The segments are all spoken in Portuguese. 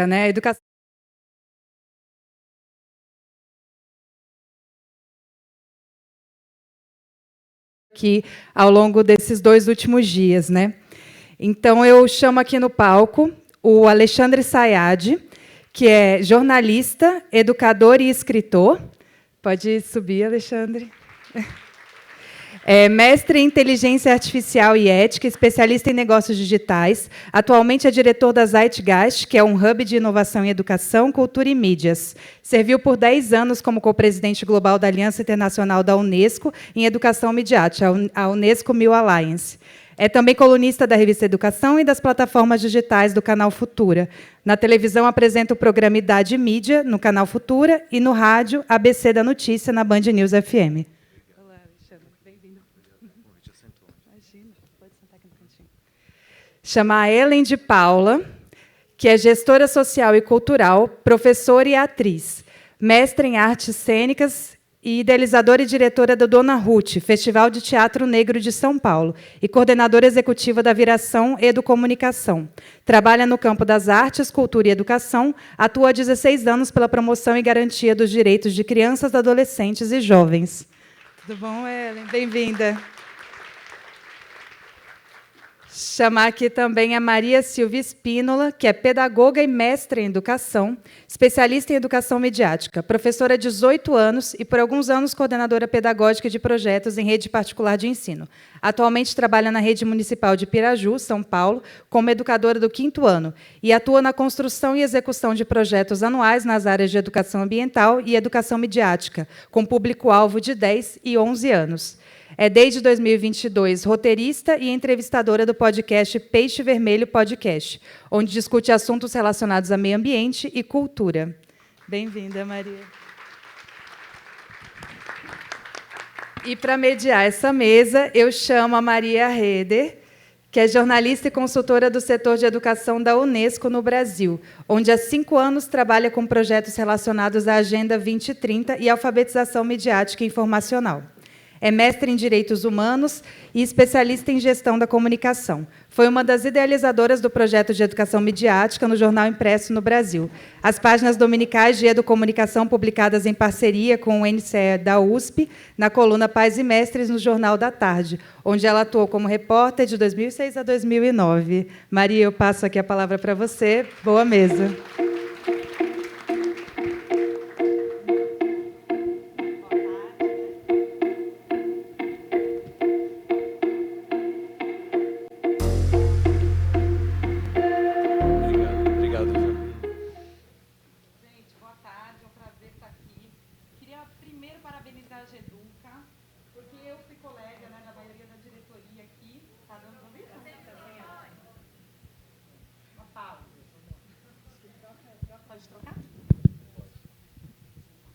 né? A educação aqui ao longo desses 2 últimos dias, né? Então, eu chamo aqui no palco o Alexandre Sayad, que é jornalista, educador e escritor. Pode subir, Alexandre. É mestre em inteligência artificial e ética, especialista em negócios digitais. Atualmente é diretor da Zeitgeist, que é um hub de inovação em educação, cultura e mídias. Serviu por 10 anos como co-presidente global da Aliança Internacional da Unesco em Educação Midiática, a Unesco Mil Alliance. É também colunista da revista Educação e das plataformas digitais do canal Futura. Na televisão, apresenta o programa Idade Mídia, no canal Futura, e no rádio, ABC da Notícia, na Band News FM. Chamar a Ellen de Paula, que é gestora social e cultural, professora e atriz, mestre em artes cênicas e idealizadora e diretora do Dona Ruth, Festival de Teatro Negro de São Paulo, e coordenadora executiva da Viração Educomunicação. Trabalha no campo das artes, cultura e educação, atua há 16 anos pela promoção e garantia dos direitos de crianças, adolescentes e jovens. Tudo bom, Ellen? Bem-vinda. Chamar aqui também a Maria Silvia Espínola, que é pedagoga e mestre em educação, especialista em educação midiática, professora há 18 anos e, por alguns anos, coordenadora pedagógica de projetos em rede particular de ensino. Atualmente trabalha na rede municipal de Piraju, São Paulo, como educadora do 5º ano e atua na construção e execução de projetos anuais nas áreas de educação ambiental e educação midiática, com público-alvo de 10 e 11 anos. É, desde 2022, roteirista e entrevistadora do podcast Peixe Vermelho Podcast, onde discute assuntos relacionados a meio ambiente e cultura. Bem-vinda, Maria. E, para mediar essa mesa, eu chamo a Maria Reder, que é jornalista e consultora do setor de educação da Unesco no Brasil, onde há 5 anos trabalha com projetos relacionados à Agenda 2030 e alfabetização midiática e informacional. É mestre em Direitos Humanos e especialista em Gestão da Comunicação. Foi uma das idealizadoras do projeto de educação midiática no jornal impresso no Brasil. As páginas dominicais de Educomunicação, publicadas em parceria com o NCE da USP, na coluna Pais e Mestres, no Jornal da Tarde, onde ela atuou como repórter de 2006 a 2009. Maria, eu passo aqui a palavra para você. Boa mesa.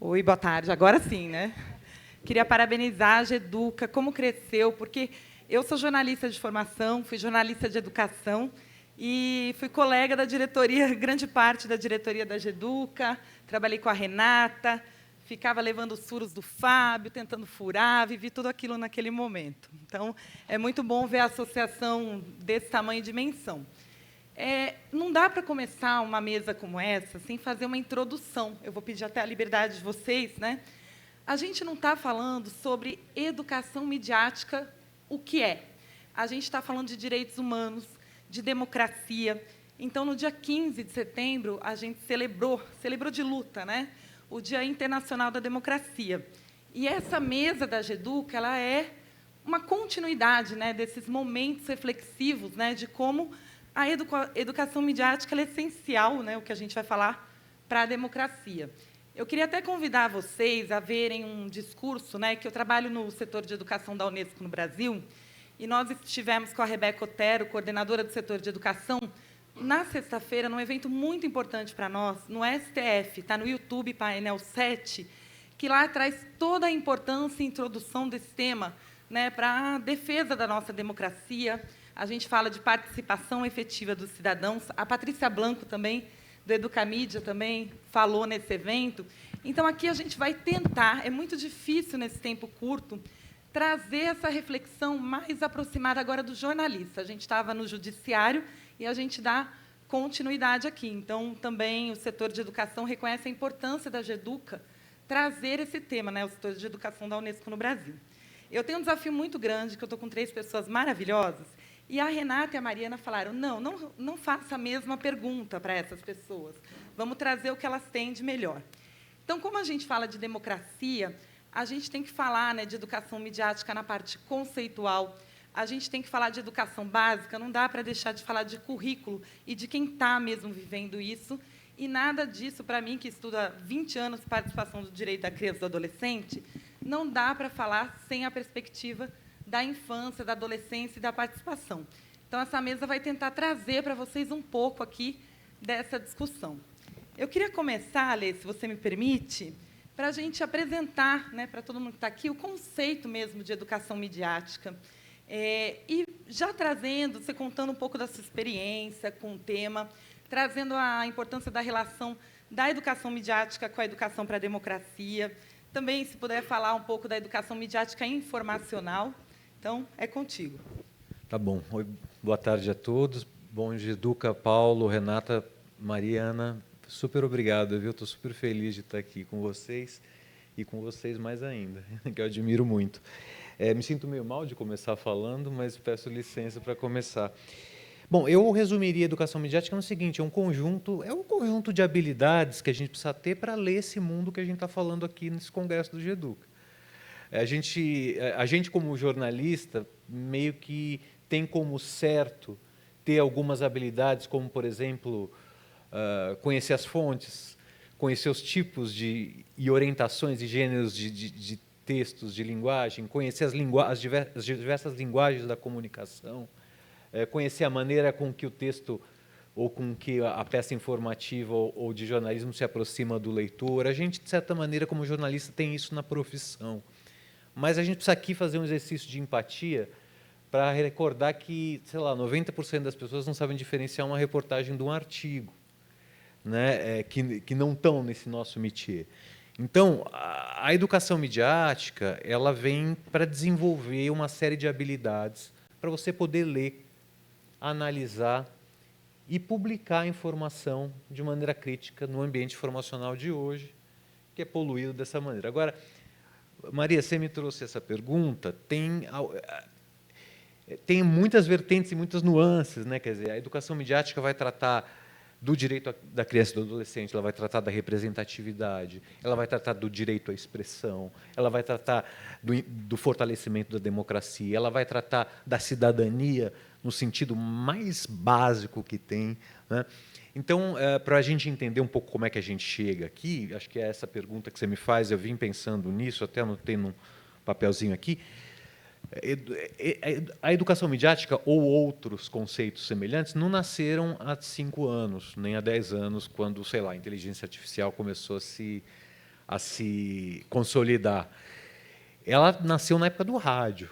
Oi, boa tarde. Agora sim, né? Queria parabenizar a Geduca, como cresceu, porque eu sou jornalista de formação, fui jornalista de educação e fui colega da diretoria, grande parte da diretoria da Geduca, trabalhei com a Renata, ficava levando os furos do Fábio, tentando furar, vivi tudo aquilo naquele momento. Então, é muito bom ver a associação desse tamanho e dimensão. Não dá para começar uma mesa como essa sem fazer uma introdução. Eu vou pedir até a liberdade de vocês, né? A gente não está falando sobre educação midiática, o que é. A gente está falando de direitos humanos, de democracia. Então, no dia 15 de setembro, a gente celebrou de luta, né? O Dia Internacional da Democracia. E essa mesa da Geduca, ela é uma continuidade, né, desses momentos reflexivos, né, de como a educação midiática é essencial, né, o que a gente vai falar, para a democracia. Eu queria até convidar vocês a verem um discurso, né, que eu trabalho no setor de educação da Unesco no Brasil, e nós estivemos com a Rebeca Otero, coordenadora do setor de educação, na sexta-feira, num evento muito importante para nós, no STF, está no YouTube, Painel 7, que lá traz toda a importância e introdução desse tema, né, para a defesa da nossa democracia. A gente fala de participação efetiva dos cidadãos. A Patrícia Blanco, também, do Educamídia, também falou nesse evento. Então, aqui a gente vai tentar, é muito difícil, nesse tempo curto, trazer essa reflexão mais aproximada agora do jornalista. A gente estava no judiciário e a gente dá continuidade aqui. Então, também o setor de educação reconhece a importância da GEDUCA trazer esse tema, né, o setor de educação da Unesco no Brasil. Eu tenho um desafio muito grande, que eu estou com 3 pessoas maravilhosas, e a Renata e a Mariana falaram, não faça a mesma pergunta para essas pessoas. Vamos trazer o que elas têm de melhor. Então, como a gente fala de democracia, a gente tem que falar, né, de educação midiática na parte conceitual, a gente tem que falar de educação básica, não dá para deixar de falar de currículo e de quem está mesmo vivendo isso, e nada disso, para mim, que estuda 20 anos de participação do direito da criança e do adolescente, não dá para falar sem a perspectiva da infância, da adolescência e da participação. Então, essa mesa vai tentar trazer para vocês um pouco aqui dessa discussão. Eu queria começar, Alê, se você me permite, para a gente apresentar, né, para todo mundo que está aqui, o conceito mesmo de educação midiática. E já trazendo, você contando um pouco da sua experiência com o tema, trazendo a importância da relação da educação midiática com a educação para a democracia. Também, se puder falar um pouco da educação midiática informacional. Então, é contigo. Tá bom. Oi, boa tarde a todos. Bom, Geduca, Paulo, Renata, Mariana, super obrigado, viu? Estou super feliz de estar aqui com vocês e com vocês mais ainda, que eu admiro muito. Me sinto meio mal de começar falando, mas peço licença para começar. Bom, eu resumiria a educação midiática no seguinte, é um conjunto de habilidades que a gente precisa ter para ler esse mundo que a gente está falando aqui nesse congresso do GEDUCA. A gente, como jornalista, meio que tem como certo ter algumas habilidades, como, por exemplo, conhecer as fontes, conhecer os tipos e orientações e gêneros de textos, de linguagem, conhecer as diversas linguagens da comunicação, conhecer a maneira com que o texto ou com que a peça informativa ou de jornalismo se aproxima do leitor. A gente, de certa maneira, como jornalista, tem isso na profissão. Mas a gente precisa aqui fazer um exercício de empatia para recordar que, sei lá, 90% das pessoas não sabem diferenciar uma reportagem de um artigo, né, que não estão nesse nosso métier. Então, a educação midiática, ela vem para desenvolver uma série de habilidades para você poder ler, analisar e publicar a informação de maneira crítica no ambiente informacional de hoje, que é poluído dessa maneira. Agora, Maria, você me trouxe essa pergunta, tem muitas vertentes e muitas nuances, né? Quer dizer, a educação midiática vai tratar do direito da criança e do adolescente, ela vai tratar da representatividade, ela vai tratar do direito à expressão, ela vai tratar do fortalecimento da democracia, ela vai tratar da cidadania no sentido mais básico que tem, né? Então, para a gente entender um pouco como é que a gente chega aqui, acho que é essa pergunta que você me faz, eu vim pensando nisso, até anotei num papelzinho aqui. A educação midiática ou outros conceitos semelhantes não nasceram há 5 anos, nem há 10 anos, quando, sei lá, a inteligência artificial começou a se consolidar. Ela nasceu na época do rádio.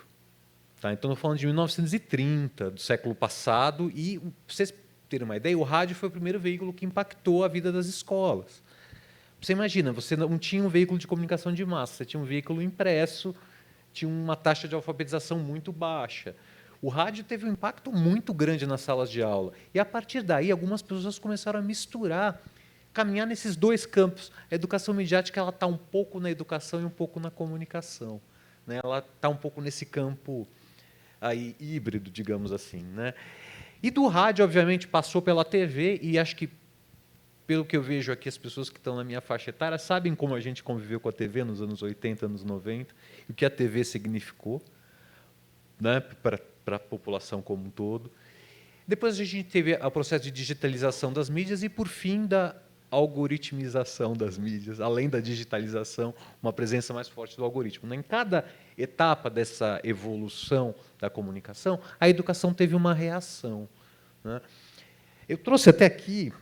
Tá? Então, estou falando de 1930, do século passado, e, para vocês terem uma ideia, o rádio foi o primeiro veículo que impactou a vida das escolas. Você imagina, você não tinha um veículo de comunicação de massa, você tinha um veículo impresso, tinha uma taxa de alfabetização muito baixa. O rádio teve um impacto muito grande nas salas de aula. E, a partir daí, algumas pessoas começaram a misturar, caminhar nesses dois campos. A educação midiática ela está um pouco na educação e um pouco na comunicação, né? Ela está um pouco nesse campo aí, híbrido, digamos assim, né? E do rádio, obviamente, passou pela TV, e acho que, pelo que eu vejo aqui, as pessoas que estão na minha faixa etária sabem como a gente conviveu com a TV nos anos 80, anos 90, e o que a TV significou, né, para a população como um todo. Depois a gente teve o processo de digitalização das mídias e, por fim, da algoritmização das mídias, além da digitalização, uma presença mais forte do algoritmo. Em cada etapa dessa evolução da comunicação, a educação teve uma reação, né? Eu trouxe até aqui,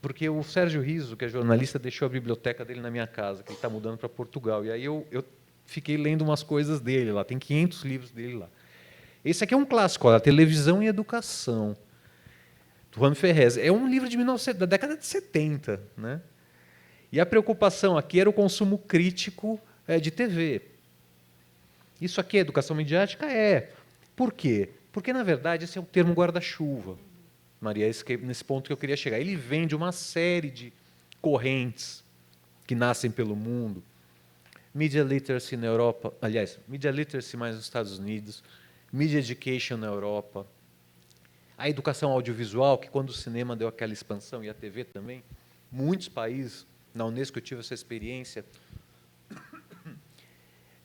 porque o Sérgio Riso, que é jornalista, deixou a biblioteca dele na minha casa, que ele está mudando para Portugal, e aí eu fiquei lendo umas coisas dele lá, tem 500 livros dele lá. Esse aqui é um clássico, a Televisão e Educação, do Juan Ferrez. É um livro da década de 70, né? E a preocupação aqui era o consumo crítico de TV. Isso aqui é educação midiática? É. Por quê? Porque, na verdade, esse é o termo guarda-chuva, Maria, nesse ponto que eu queria chegar. Ele vem de uma série de correntes que nascem pelo mundo. Media literacy na Europa, aliás, media literacy mais nos Estados Unidos, media education na Europa, a educação audiovisual, que quando o cinema deu aquela expansão, e a TV também, muitos países, na Unesco eu tive essa experiência,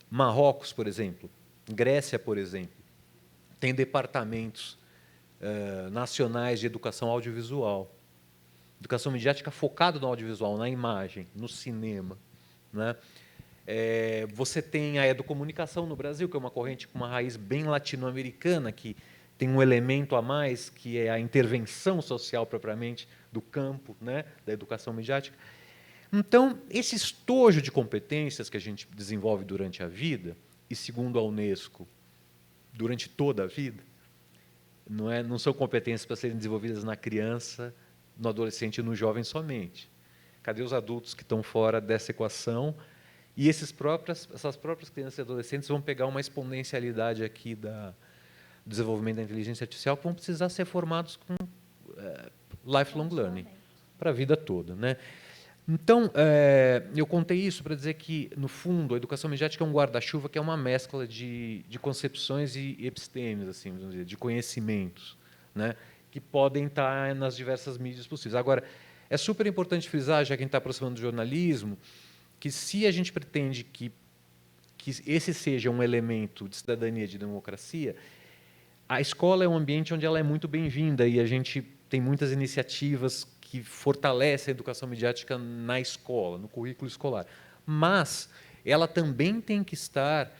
Marrocos, por exemplo, Grécia, por exemplo, tem departamentos nacionais de educação audiovisual, educação midiática focada no audiovisual, na imagem, no cinema, né? Você tem a educomunicação no Brasil, que é uma corrente com uma raiz bem latino-americana, que tem um elemento a mais, que é a intervenção social propriamente do campo, né, da educação midiática. Então, esse estojo de competências que a gente desenvolve durante a vida, e segundo a Unesco, durante toda a vida, não são competências para serem desenvolvidas na criança, no adolescente e no jovem somente. Cadê os adultos que estão fora dessa equação? E essas próprias crianças e adolescentes vão pegar uma exponencialidade aqui do desenvolvimento da inteligência artificial, que vão precisar ser formados com lifelong learning, para a vida toda, né? Então, eu contei isso para dizer que, no fundo, a educação midiática é um guarda-chuva que é uma mescla de concepções e epistemes, assim, vamos dizer, de conhecimentos, né, que podem estar nas diversas mídias possíveis. Agora, é super importante frisar, já que a gente está aproximando do jornalismo, que se a gente pretende que esse seja um elemento de cidadania, de democracia, a escola é um ambiente onde ela é muito bem-vinda e a gente tem muitas iniciativas que fortalecem a educação midiática na escola, no currículo escolar. Mas ela também tem que estar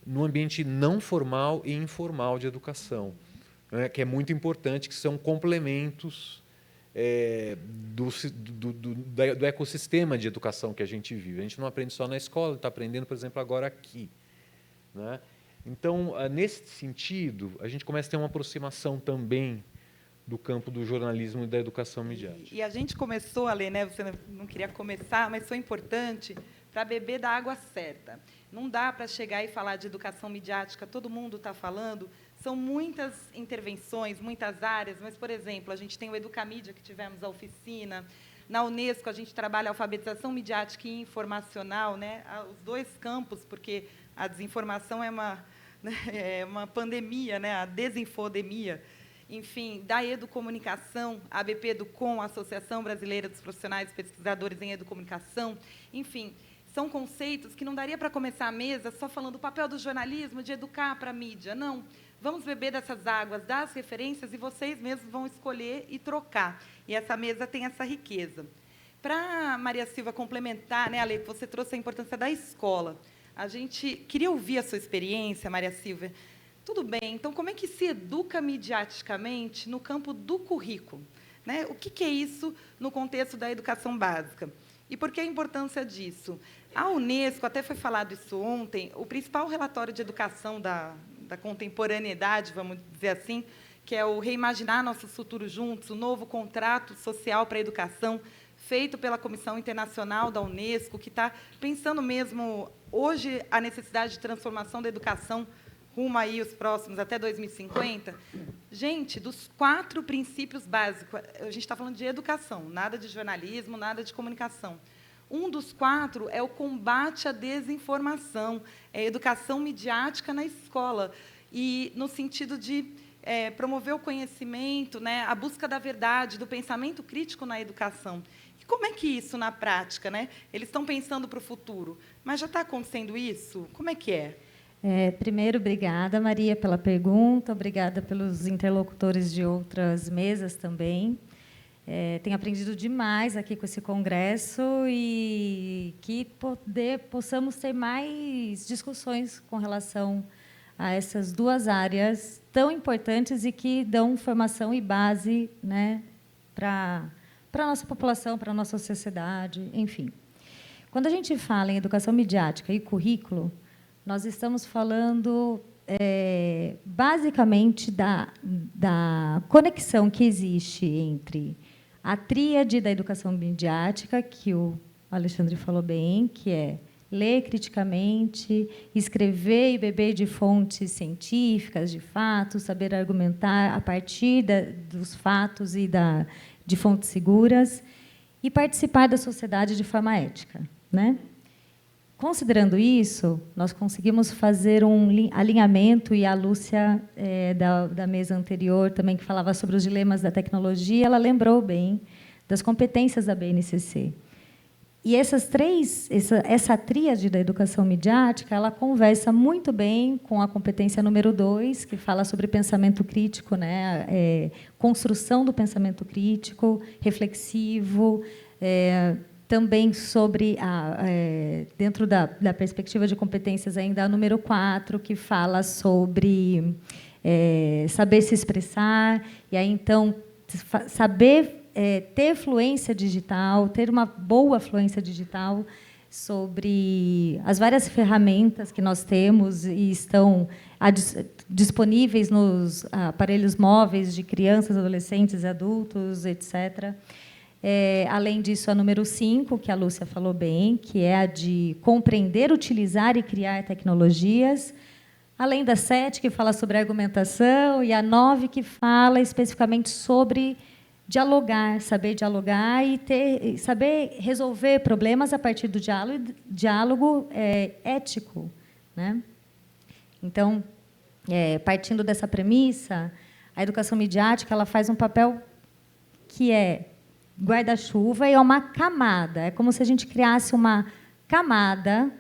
no ambiente não formal e informal de educação, né, que é muito importante, que são complementos do ecossistema de educação que a gente vive. A gente não aprende só na escola, está aprendendo, por exemplo, agora aqui, né? Então, nesse sentido, a gente começa a ter uma aproximação também do campo do jornalismo e da educação midiática. E a gente começou a ler, né? Você não queria começar, mas foi importante para beber da água certa. Não dá para chegar e falar de educação midiática, todo mundo está falando. São muitas intervenções, muitas áreas, mas, por exemplo, a gente tem o Educamídia, que tivemos a oficina. Na Unesco, a gente trabalha a alfabetização midiática e informacional, né? Os dois campos, porque a desinformação é uma pandemia, né? A desinfodemia. Enfim, da educomunicação, a ABP Educom, a Associação Brasileira dos Profissionais e Pesquisadores em Educomunicação. Enfim, são conceitos que não daria para começar a mesa só falando do papel do jornalismo, de educar para a mídia. Não. Vamos beber dessas águas, das referências, e vocês mesmos vão escolher e trocar. E essa mesa tem essa riqueza. Para Maria Silva complementar, né, Ale, você trouxe a importância da escola. A gente queria ouvir a sua experiência, Maria Silva. Tudo bem, então, como é que se educa midiaticamente no campo do currículo, né? O que é isso no contexto da educação básica? E por que a importância disso? A Unesco, até foi falado isso ontem, o principal relatório de educação da contemporaneidade, vamos dizer assim, que é o Reimaginar Nossos Futuros Juntos, o novo contrato social para a educação, feito pela Comissão Internacional da Unesco, que está pensando mesmo, hoje, a necessidade de transformação da educação rumo aí os próximos, até 2050. Gente, dos 4 princípios básicos, a gente está falando de educação, nada de jornalismo, nada de comunicação. Um dos 4 é o combate à desinformação, é a educação midiática na escola, e no sentido de promover o conhecimento, né, a busca da verdade, do pensamento crítico na educação. E como é que isso, na prática, né? Eles estão pensando para o futuro, mas já está acontecendo isso? Como é que é? Primeiro, obrigada, Maria, pela pergunta, obrigada pelos interlocutores de outras mesas também. Tenho aprendido demais aqui com esse congresso e que possamos ter mais discussões com relação a essas 2 áreas tão importantes e que dão formação e base, né, para a nossa população, para a nossa sociedade, enfim. Quando a gente fala em educação midiática e currículo, nós estamos falando, basicamente, da conexão que existe entre a tríade da educação midiática, que o Alexandre falou bem, que é ler criticamente, escrever e beber de fontes científicas, de fatos, saber argumentar a partir dos fatos e de fontes seguras, e participar da sociedade de forma ética, né? Considerando isso, nós conseguimos fazer um alinhamento, e a Lúcia, da mesa anterior, também, que falava sobre os dilemas da tecnologia, ela lembrou bem das competências da BNCC. E essa tríade da educação midiática, ela conversa muito bem com a competência número 2, que fala sobre pensamento crítico, né? Construção do pensamento crítico, reflexivo, também sobre, dentro da perspectiva de competências, ainda a número 4, que fala sobre saber se expressar, e aí, então, saber ter fluência digital, ter uma boa fluência digital sobre as várias ferramentas que nós temos e estão disponíveis nos aparelhos móveis de crianças, adolescentes e adultos, etc. Além disso, a número 5, que a Lúcia falou bem, que é a de compreender, utilizar e criar tecnologias, além da 7, que fala sobre argumentação, e a 9, que fala especificamente sobre dialogar, saber dialogar e saber resolver problemas a partir do diálogo ético, né? Então, partindo dessa premissa, a educação midiática, ela faz um papel que é guarda-chuva e é uma camada. É como se a gente criasse uma camada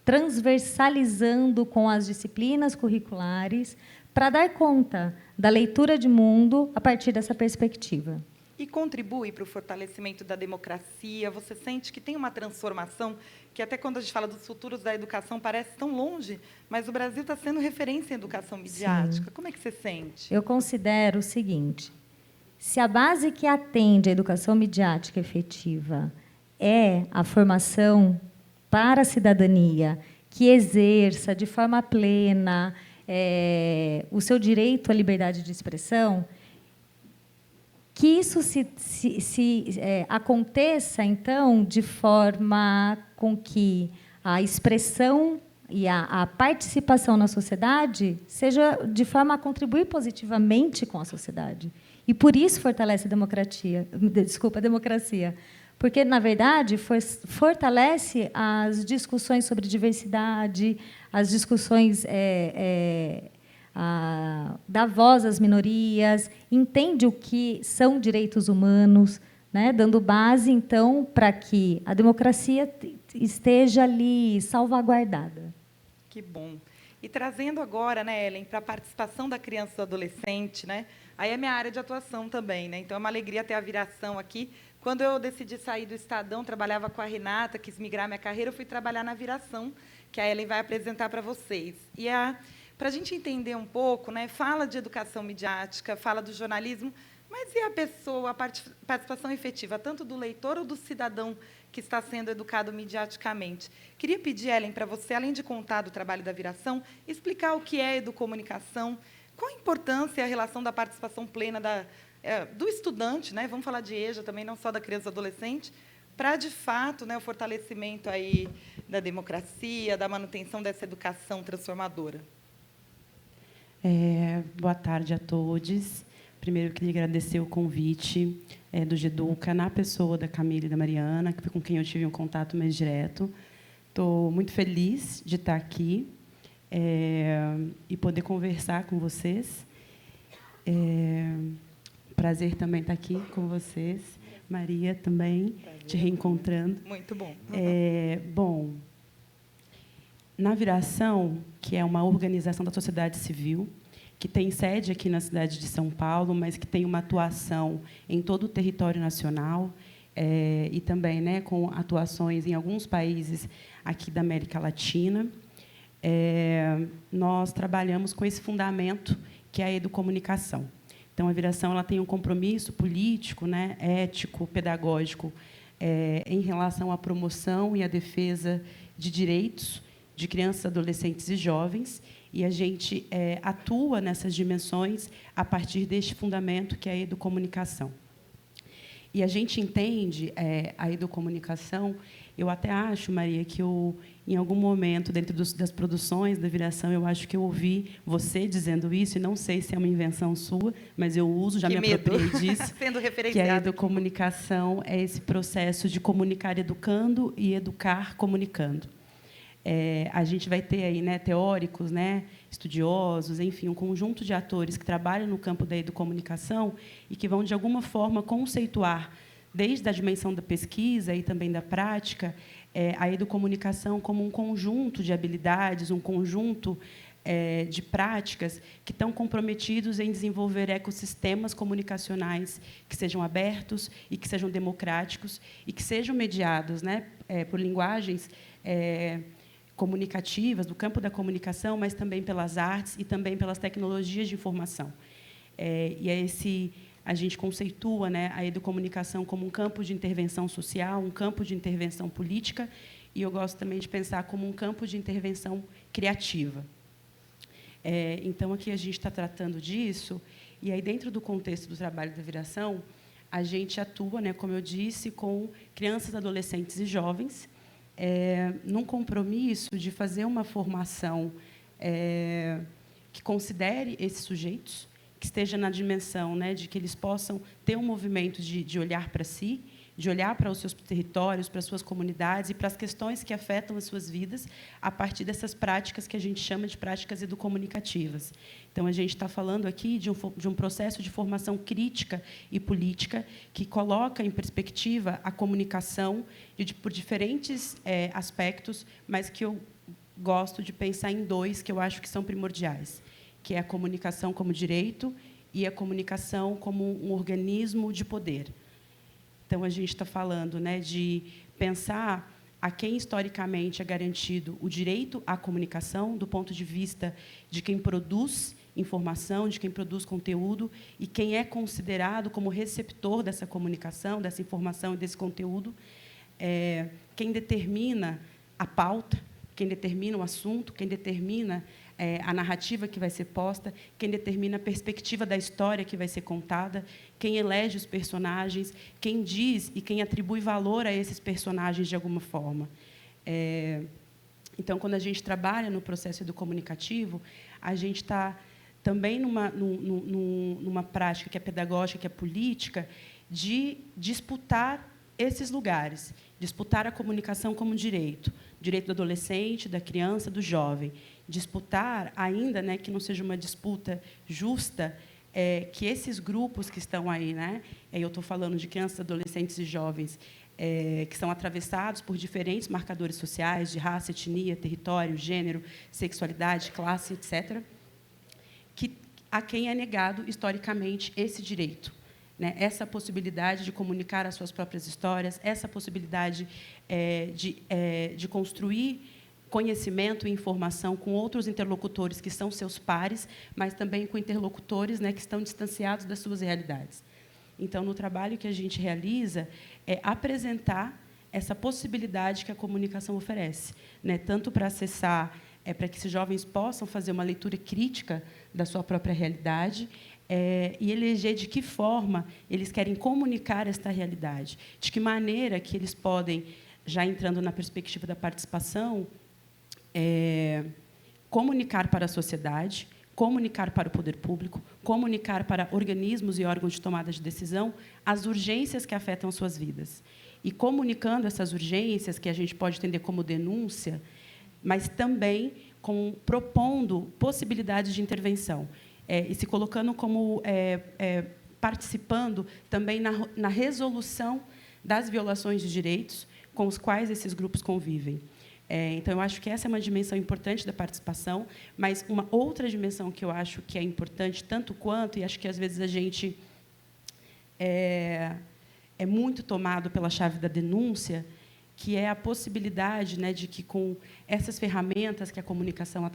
transversalizando com as disciplinas curriculares para dar conta da leitura de mundo a partir dessa perspectiva. E contribui para o fortalecimento da democracia? Você sente que tem uma transformação, que até quando a gente fala dos futuros da educação parece tão longe, mas o Brasil está sendo referência em educação midiática. Sim. Como é que você sente? Eu considero o seguinte: se a base que atende a educação midiática efetiva é a formação para a cidadania, que exerça de forma plena o seu direito à liberdade de expressão, que isso aconteça, então, de forma com que a expressão e a participação na sociedade seja de forma a contribuir positivamente com a sociedade. E, por isso, fortalece a democracia. Porque, na verdade, fortalece as discussões sobre diversidade, as discussões dá voz às minorias, entende o que são direitos humanos, né? Dando base, então, para que a democracia esteja ali salvaguardada. Que bom. E trazendo agora, né, Ellen, para a participação da criança e do adolescente, né? Aí é minha área de atuação também, né? Então é uma alegria ter a viração aqui. Quando eu decidi sair do Estadão, trabalhava com a Renata, quis migrar minha carreira, eu fui trabalhar na viração, que a Ellen vai apresentar para vocês. E para a gente entender um pouco, né, fala de educação midiática, fala do jornalismo, mas e a pessoa, a participação efetiva, tanto do leitor ou do cidadão que está sendo educado midiaticamente? Queria pedir, Ellen, para você, além de contar do trabalho da viração, explicar o que é educomunicação, qual a importância e a relação da participação plena do estudante, né, vamos falar de EJA também, não só da criança e do adolescente, para, de fato, né, o fortalecimento aí da democracia, da manutenção dessa educação transformadora. Boa tarde a todos. Primeiro, eu queria agradecer o convite do GEDUCA, na pessoa da Camila e da Mariana, com quem eu tive um contato mais direto. Estou muito feliz de estar aqui e poder conversar com vocês. Prazer também estar aqui com vocês. Maria, também, te reencontrando. Muito bom. Bom, na Viração, que é uma organização da sociedade civil, que tem sede aqui na cidade de São Paulo, mas que tem uma atuação em todo o território nacional, e também, né, com atuações em alguns países aqui da América Latina. Nós trabalhamos com esse fundamento, que é a educomunicação. Então, a Viração ela tem um compromisso político, né, ético, pedagógico, em relação à promoção e à defesa de direitos de crianças, adolescentes e jovens, e a gente atua nessas dimensões a partir deste fundamento, que é a educomunicação. E a gente entende a educomunicação Eu até acho, Maria, que em algum momento, dentro das produções da Viração, eu acho que eu ouvi você dizendo isso, e não sei se é uma invenção sua, mas eu uso, já me apropriei disso, Sendo que a referenciado. educomunicação é esse processo de comunicar educando e educar comunicando. A gente vai ter aí, né, teóricos, né, estudiosos, enfim, um conjunto de atores que trabalham no campo da educomunicação e que vão, de alguma forma, conceituar, desde a dimensão da pesquisa e também da prática, a educomunicação como um conjunto de habilidades, um conjunto de práticas que estão comprometidos em desenvolver ecossistemas comunicacionais que sejam abertos e que sejam democráticos e que sejam mediados, né, por linguagens comunicativas, do campo da comunicação, mas também pelas artes e também pelas tecnologias de informação. A gente conceitua, né, a educomunicação como um campo de intervenção social, um campo de intervenção política, e eu gosto também de pensar como um campo de intervenção criativa. Então, aqui a gente está tratando disso, e aí, dentro do contexto do trabalho da Viração, a gente atua, né, como eu disse, com crianças, adolescentes e jovens, num compromisso de fazer uma formação que considere esses sujeitos, que esteja na dimensão, né, de que eles possam ter um movimento de olhar para si, de olhar para os seus territórios, para as suas comunidades e para as questões que afetam as suas vidas a partir dessas práticas que a gente chama de práticas educomunicativas. Então, a gente está falando aqui de um processo de formação crítica e política que coloca em perspectiva a comunicação por diferentes aspectos, mas que eu gosto de pensar em dois que eu acho que são primordiais, que é a comunicação como direito e a comunicação como um organismo de poder. Então, a gente está falando, né, de pensar a quem historicamente é garantido o direito à comunicação, do ponto de vista de quem produz informação, de quem produz conteúdo, e quem é considerado como receptor dessa comunicação, dessa informação e desse conteúdo, quem determina a pauta, quem determina o assunto, quem determina a narrativa que vai ser posta, quem determina a perspectiva da história que vai ser contada, quem elege os personagens, quem diz e quem atribui valor a esses personagens de alguma forma. Então, quando a gente trabalha no processo educomunicativo, a gente está também numa prática que é pedagógica, que é política, de disputar esses lugares, disputar a comunicação como direito do adolescente, da criança, do jovem, disputar ainda, né, que não seja uma disputa justa, que esses grupos que estão aí, né, eu estou falando de crianças, adolescentes e jovens, que são atravessados por diferentes marcadores sociais, de raça, etnia, território, gênero, sexualidade, classe, etc., a quem é negado, historicamente, esse direito, né? Essa possibilidade de comunicar as suas próprias histórias, essa possibilidade de construir conhecimento e informação com outros interlocutores que são seus pares, mas também com interlocutores, né, que estão distanciados das suas realidades. Então, no trabalho que a gente realiza, é apresentar essa possibilidade que a comunicação oferece, né, tanto para acessar, para que esses jovens possam fazer uma leitura crítica da sua própria realidade, e eleger de que forma eles querem comunicar esta realidade, de que maneira que eles podem, já entrando na perspectiva da participação, comunicar para a sociedade, comunicar para o poder público, comunicar para organismos e órgãos de tomada de decisão as urgências que afetam as suas vidas. E comunicando essas urgências, que a gente pode entender como denúncia, mas também propondo possibilidades de intervenção, e se colocando como participando também na resolução das violações de direitos com os quais esses grupos convivem. Então, eu acho que essa é uma dimensão importante da participação, mas uma outra dimensão que eu acho que é importante tanto quanto, e acho que, às vezes, a gente é muito tomado pela chave da denúncia, que é a possibilidade, né, de que, com essas ferramentas que a comunicação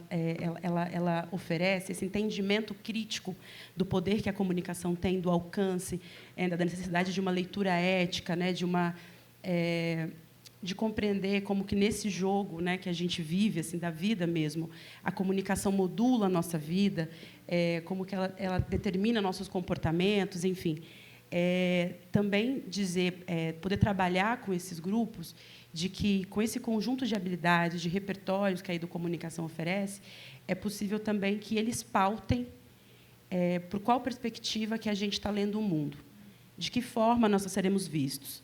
ela oferece, esse entendimento crítico do poder que a comunicação tem, do alcance, da necessidade de uma leitura ética, né, de compreender como que, nesse jogo, né, que a gente vive, assim, da vida mesmo, a comunicação modula a nossa vida, como que ela determina nossos comportamentos, enfim. também dizer, poder trabalhar com esses grupos, de que, com esse conjunto de habilidades, de repertórios que a Educomunicação oferece, é possível também que eles pautem por qual perspectiva que a gente está lendo o mundo, de que forma nós seremos vistos.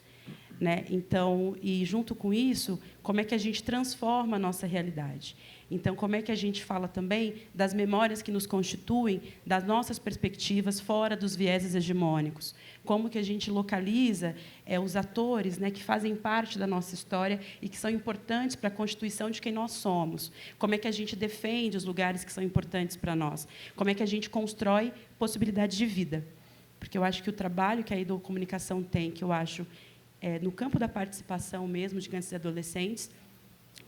Né? Então, e, junto com isso, como é que a gente transforma a nossa realidade? Então, como é que a gente fala também das memórias que nos constituem, das nossas perspectivas fora dos vieses hegemônicos? Como que a gente localiza os atores, né, que fazem parte da nossa história e que são importantes para a constituição de quem nós somos? Como é que a gente defende os lugares que são importantes para nós? Como é que a gente constrói possibilidades de vida? Porque eu acho que o trabalho que a Educomunicação tem, que eu acho no campo da participação mesmo de crianças e adolescentes,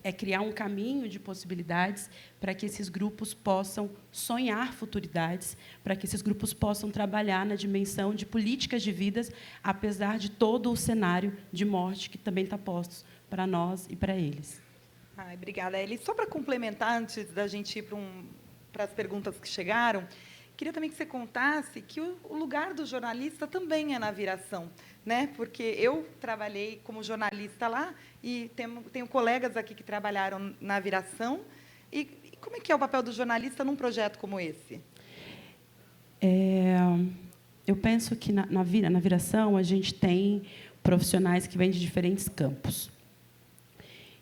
é criar um caminho de possibilidades para que esses grupos possam sonhar futuridades, para que esses grupos possam trabalhar na dimensão de políticas de vidas, apesar de todo o cenário de morte que também está posto para nós e para eles. Obrigada, Eli. Só para complementar, antes da gente ir para as perguntas que chegaram, queria também que você contasse que o lugar do jornalista também é na viração, né? Porque eu trabalhei como jornalista lá e tenho colegas aqui que trabalharam na viração. E como é que é o papel do jornalista num projeto como esse? Eu penso que na viração a gente tem profissionais que vêm de diferentes campos.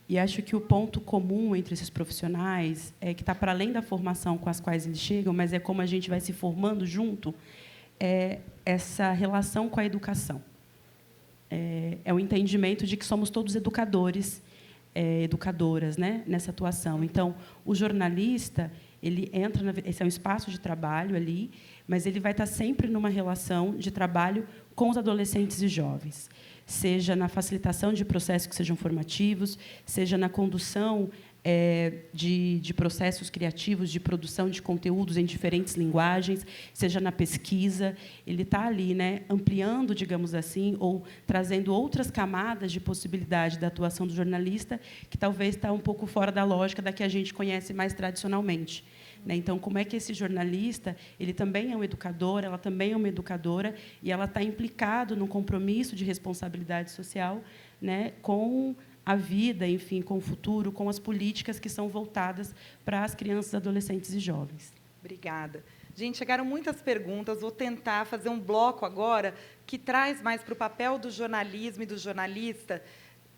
E acho que o ponto comum entre esses profissionais é que está para além da formação com as quais eles chegam, mas é como a gente vai se formando junto, essa relação com a educação. É o entendimento de que somos todos educadores, educadoras, né, nessa atuação. Então, o jornalista, ele entra, esse é um espaço de trabalho ali, mas ele vai estar sempre numa relação de trabalho com os adolescentes e jovens, seja na facilitação de processos que sejam formativos, seja na condução de processos criativos, de produção de conteúdos em diferentes linguagens, seja na pesquisa. Ele está ali, né, ampliando, digamos assim, ou trazendo outras camadas de possibilidade da atuação do jornalista, que talvez está um pouco fora da lógica da que a gente conhece mais tradicionalmente. Então, como é que esse jornalista, ele também é um educador, ela também é uma educadora, e ela está implicado num compromisso de responsabilidade social, né, com a vida, enfim, com o futuro, com as políticas que são voltadas para as crianças, adolescentes e jovens. Obrigada. Gente, chegaram muitas perguntas. Vou tentar fazer um bloco agora que traz mais para o papel do jornalismo e do jornalista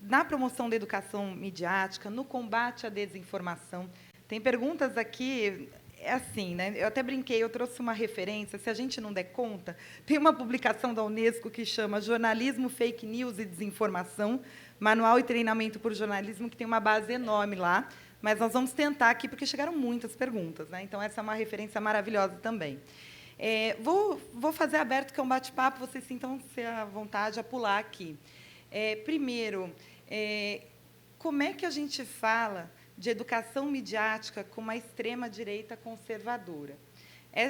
na promoção da educação midiática, no combate à desinformação. Tem perguntas aqui, assim, né? Eu até brinquei, eu trouxe uma referência, se a gente não der conta, tem uma publicação da Unesco que chama Jornalismo, Fake News e Desinformação, Manual e Treinamento por Jornalismo, que tem uma base enorme lá, mas nós vamos tentar aqui, porque chegaram muitas perguntas, né? Então, essa é uma referência maravilhosa também. Vou fazer aberto, que é um bate-papo, vocês sintam-se à vontade a pular aqui. Primeiro, como é que a gente fala de educação midiática com uma extrema-direita conservadora?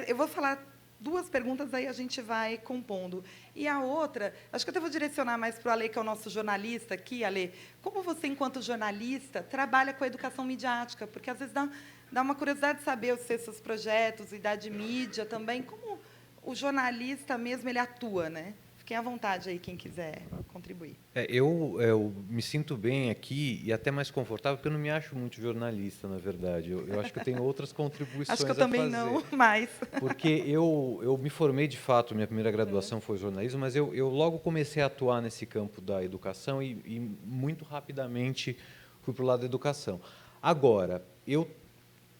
Eu vou falar duas perguntas, aí a gente vai compondo. E a outra, acho que eu até vou direcionar mais para o Ale, que é o nosso jornalista aqui. Ale, como você, enquanto jornalista, trabalha com a educação midiática? Porque, às vezes, dá uma curiosidade de saber os seus projetos, idade mídia também, como o jornalista mesmo ele atua, né? Fiquem à vontade aí, quem quiser contribuir. Eu me sinto bem aqui e até mais confortável, porque eu não me acho muito jornalista, na verdade. Eu acho que eu tenho outras contribuições acho que eu também fazer. Não, mas... Porque eu me formei, de fato, minha primeira graduação foi jornalismo, mas eu logo comecei a atuar nesse campo da educação e muito rapidamente fui para o lado da educação. Agora, eu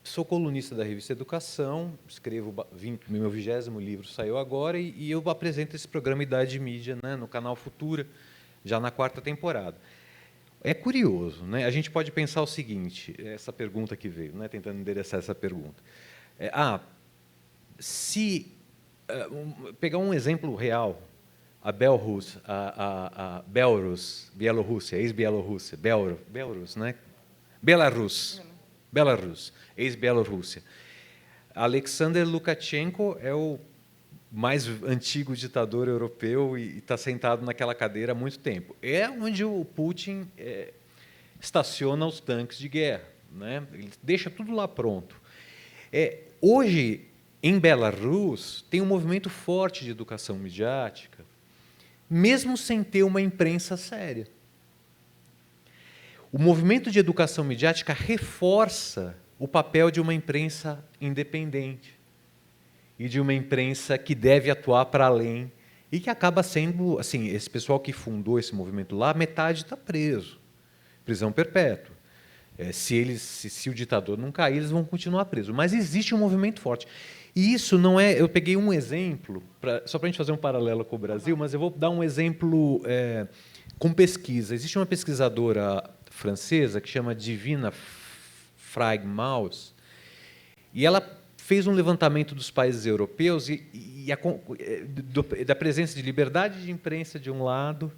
sou colunista da revista Educação, escrevo, meu 20º livro saiu agora, e eu apresento esse programa Idade Mídia, né, no canal Futura, já na 4ª temporada. É curioso, né? A gente pode pensar o seguinte, essa pergunta que veio, né, tentando endereçar essa pergunta. Pegar um exemplo real, a Bielorrússia, ex-Bielorrússia, Belarus, né? Belarus, ex-Bielorrússia. Alexander Lukashenko é o mais antigo ditador europeu e está sentado naquela cadeira há muito tempo. É onde o Putin estaciona os tanques de guerra, né? Ele deixa tudo lá pronto. Hoje, em Belarus, tem um movimento forte de educação midiática mesmo sem ter uma imprensa séria. O movimento de educação midiática reforça o papel de uma imprensa independente e de uma imprensa que deve atuar para além e que acaba sendo, assim, esse pessoal que fundou esse movimento lá, metade está preso, prisão perpétua. Se o ditador não cair, eles vão continuar presos. Mas existe um movimento forte. E isso não é... Eu peguei um exemplo, só para a gente fazer um paralelo com o Brasil, mas eu vou dar um exemplo com pesquisa. Existe uma pesquisadora francesa que chama Divina Fragmaus, e ela fez um levantamento dos países europeus da presença de liberdade de imprensa de um lado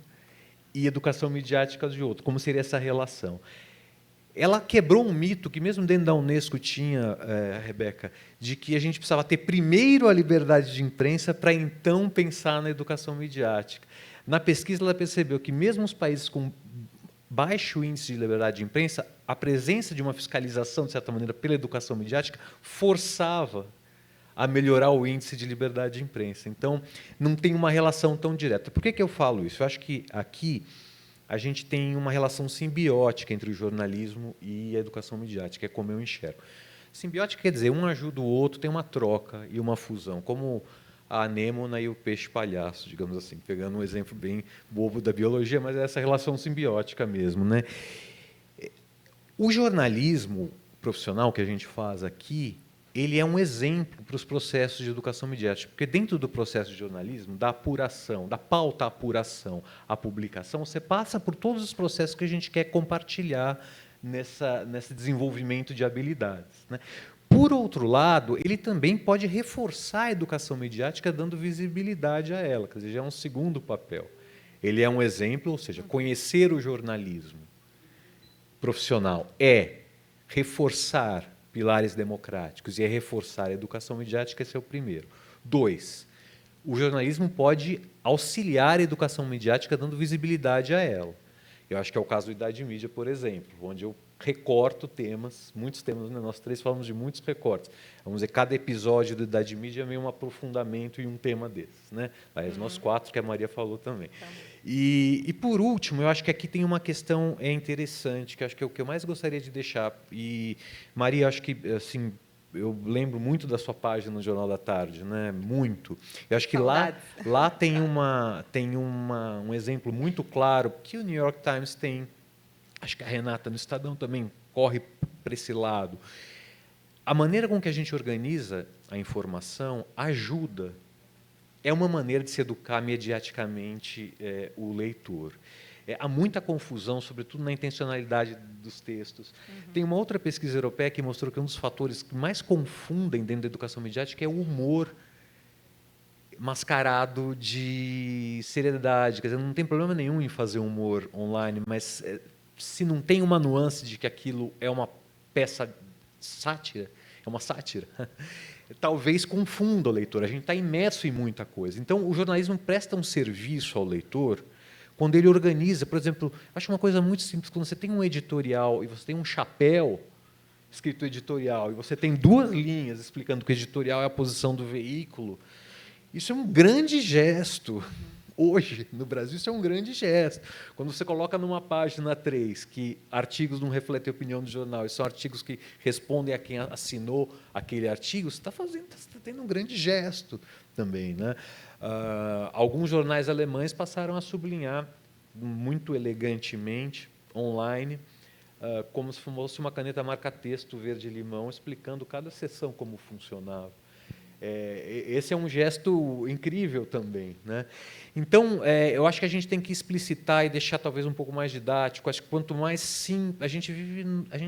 e educação midiática de outro, como seria essa relação. Ela quebrou um mito que, mesmo dentro da Unesco, tinha, Rebeca, de que a gente precisava ter primeiro a liberdade de imprensa para, então, pensar na educação midiática. Na pesquisa, ela percebeu que, mesmo os países com baixo índice de liberdade de imprensa, a presença de uma fiscalização, de certa maneira, pela educação midiática, forçava a melhorar o índice de liberdade de imprensa. Então, não tem uma relação tão direta. Por que eu falo isso? Eu acho que aqui a gente tem uma relação simbiótica entre o jornalismo e a educação midiática, é como eu enxergo. Simbiótica quer dizer, um ajuda o outro, tem uma troca e uma fusão, como a anêmona e o peixe palhaço, digamos assim, pegando um exemplo bem bobo da biologia, mas é essa relação simbiótica mesmo, né? O jornalismo profissional que a gente faz aqui, ele é um exemplo para os processos de educação midiática, porque dentro do processo de jornalismo, da apuração, da pauta à apuração, à publicação, você passa por todos os processos que a gente quer compartilhar nesse desenvolvimento de habilidades, né? Por outro lado, ele também pode reforçar a educação midiática, dando visibilidade a ela, quer dizer, já é um segundo papel. Ele é um exemplo, ou seja, conhecer o jornalismo profissional é reforçar pilares democráticos e é reforçar a educação midiática, esse é o primeiro. 2, o jornalismo pode auxiliar a educação midiática, dando visibilidade a ela. Eu acho que é o caso do Idade Mídia, por exemplo, onde eu recorto temas, muitos temas, né? Nós três falamos de muitos recortes. Vamos dizer, cada episódio do Idade Mídia é meio um aprofundamento em um tema desses, né? Aliás, nós 4, que a Maria falou também. E, por último, eu acho que aqui tem uma questão interessante, que acho que é o que eu mais gostaria de deixar. E, Maria, acho que, assim, eu lembro muito da sua página no Jornal da Tarde, né? Muito. Eu acho que lá tem um exemplo muito claro que o New York Times tem. Acho que a Renata no Estadão também corre para esse lado. A maneira com que a gente organiza a informação ajuda. É uma maneira de se educar mediaticamente o leitor. Há muita confusão, sobretudo na intencionalidade dos textos. Tem uma outra pesquisa europeia que mostrou que um dos fatores que mais confundem dentro da educação midiática é o humor mascarado de seriedade. Quer dizer, não tem problema nenhum em fazer humor online, mas se não tem uma nuance de que aquilo é uma peça sátira, é uma sátira, talvez confunda o leitor. A gente está imerso em muita coisa. Então, o jornalismo presta um serviço ao leitor quando ele organiza. Por exemplo, acho uma coisa muito simples, quando você tem um editorial e você tem um chapéu escrito editorial e você tem 2 linhas explicando que o editorial é a posição do veículo, isso é um grande gesto. Hoje, no Brasil, isso é um grande gesto. Quando você coloca numa página 3 que artigos não refletem a opinião do jornal, e são artigos que respondem a quem assinou aquele artigo, você está tendo um grande gesto também, né? Alguns jornais alemães passaram a sublinhar muito elegantemente, online, como se fosse uma caneta marca-texto verde-limão, explicando cada seção como funcionava. Esse é um gesto incrível também, né? Então, eu acho que a gente tem que explicitar e deixar talvez um pouco mais didático. Acho que quanto mais sim, a gente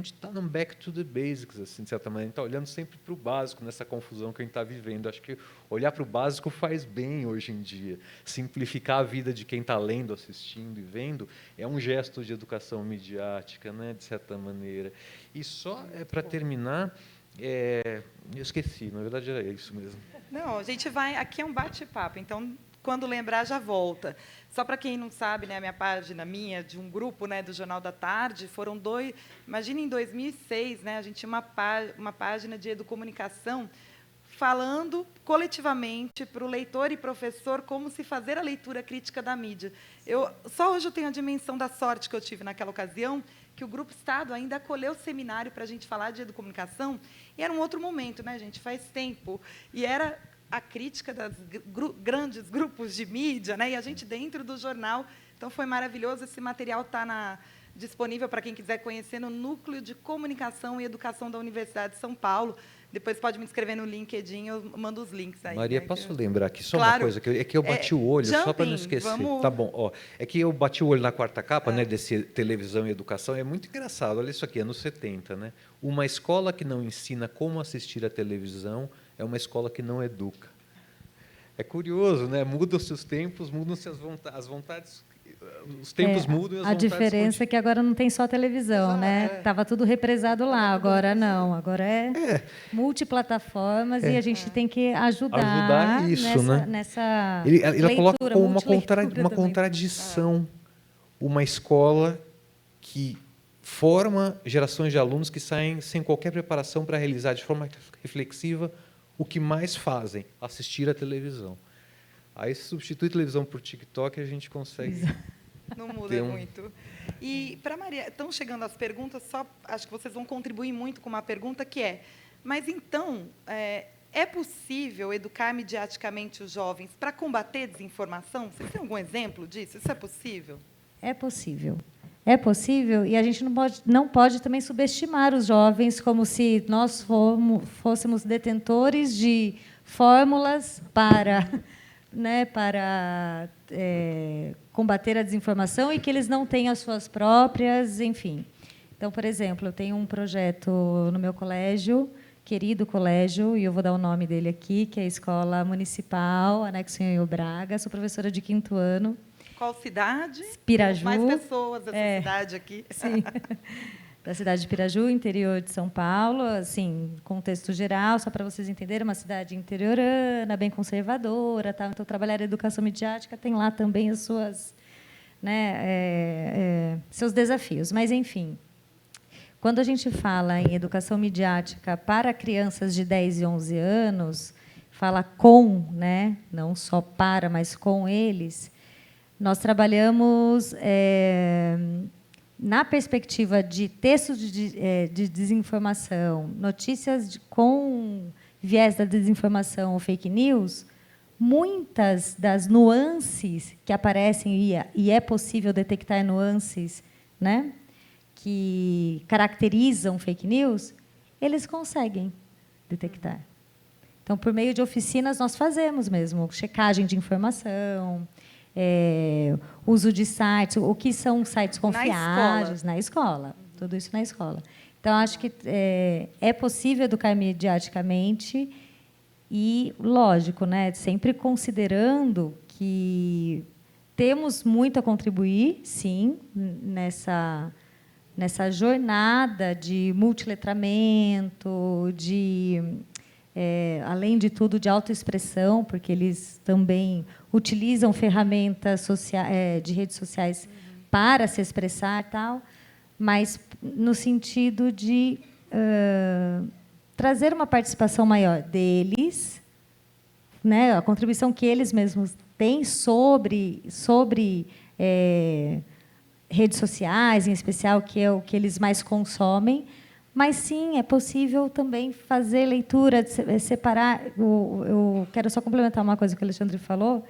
está num back to the basics, assim, de certa maneira. A gente está olhando sempre para o básico nessa confusão que a gente está vivendo. Acho que olhar para o básico faz bem hoje em dia. Simplificar a vida de quem está lendo, assistindo e vendo é um gesto de educação midiática, né, de certa maneira. E só para terminar, eu esqueci, na verdade era isso mesmo. Não, a gente vai... Aqui é um bate-papo, então, quando lembrar, já volta. Só para quem não sabe, né, a minha página, de um grupo, né, do Jornal da Tarde, foram 2... Imagina, em 2006, né, a gente tinha uma página de educomunicação falando coletivamente para o leitor e professor como se fazer a leitura crítica da mídia. Só hoje eu tenho a dimensão da sorte que eu tive naquela ocasião, que o Grupo Estado ainda acolheu o seminário para a gente falar de educomunicação, e era um outro momento, né, gente? Faz tempo. E era a crítica dos grandes grupos de mídia, né, e a gente dentro do jornal. Então, foi maravilhoso. Esse material está disponível para quem quiser conhecer no Núcleo de Comunicação e Educação da Universidade de São Paulo. Depois pode me inscrever no LinkedIn, eu mando os links aí. Maria, né, posso lembrar aqui só claro, uma coisa, que eu bati o olho, só para não esquecer. Vamos... Tá bom, ó. É que eu bati o olho na quarta capa, né, desse televisão e educação, é muito engraçado. Olha isso aqui, anos 70, né? Uma escola que não ensina como assistir a televisão é uma escola que não educa. É curioso, né? Mudam-se os tempos, mudam-se as vontades. Os tempos mudam e as vontades. A diferença é que agora não tem só televisão, né? Estava tudo represado lá, agora não. Agora é multiplataformas e a gente tem que ajudar isso, nessa Ela coloca como uma também. contradição uma escola que forma gerações de alunos que saem sem qualquer preparação para realizar de forma reflexiva o que mais fazem, assistir a televisão. Aí, se substitui televisão por TikTok, a gente consegue... Não muda muito. E, para Maria, estão chegando as perguntas, acho que vocês vão contribuir muito com uma pergunta que é, mas, então, é possível educar midiaticamente os jovens para combater desinformação? Vocês têm algum exemplo disso? Isso é possível? É possível. É possível, e a gente não pode também subestimar os jovens como se nós fôssemos detentores de fórmulas para combater a desinformação e que eles não têm as suas próprias, enfim. Então, por exemplo, eu tenho um projeto no meu colégio, querido colégio, e eu vou dar o nome dele aqui, que é a Escola Municipal, anexo em Rio Braga. Sou professora de 5º ano. Qual cidade? Piraju. Mais pessoas dessa cidade aqui. Sim. Da cidade de Piraju, interior de São Paulo, assim, contexto geral, só para vocês entenderem, uma cidade interiorana, bem conservadora, tal. Então, trabalhar a educação midiática tem lá também as suas, seus desafios. Mas, enfim, quando a gente fala em educação midiática para crianças de 10 e 11 anos, fala com, não só para, mas com eles, nós trabalhamos na perspectiva de textos de desinformação, notícias com viés da desinformação ou fake news, muitas das nuances que aparecem, e é possível detectar nuances, que caracterizam fake news, eles conseguem detectar. Então, por meio de oficinas, nós fazemos mesmo checagem de informação, uso de sites, o que são sites confiáveis na escola. Tudo isso na escola. Então, acho que é possível educar mediaticamente e, lógico, sempre considerando que temos muito a contribuir, sim, nessa jornada de multiletramento, além de tudo, de autoexpressão, porque eles também utilizam ferramentas de redes sociais para se expressar, tal, mas no sentido de trazer uma participação maior deles, a contribuição que eles mesmos têm sobre redes sociais, em especial, que é o que eles mais consomem. Mas, sim, é possível também fazer leitura, separar. Eu quero só complementar uma coisa que o Alexandre falou,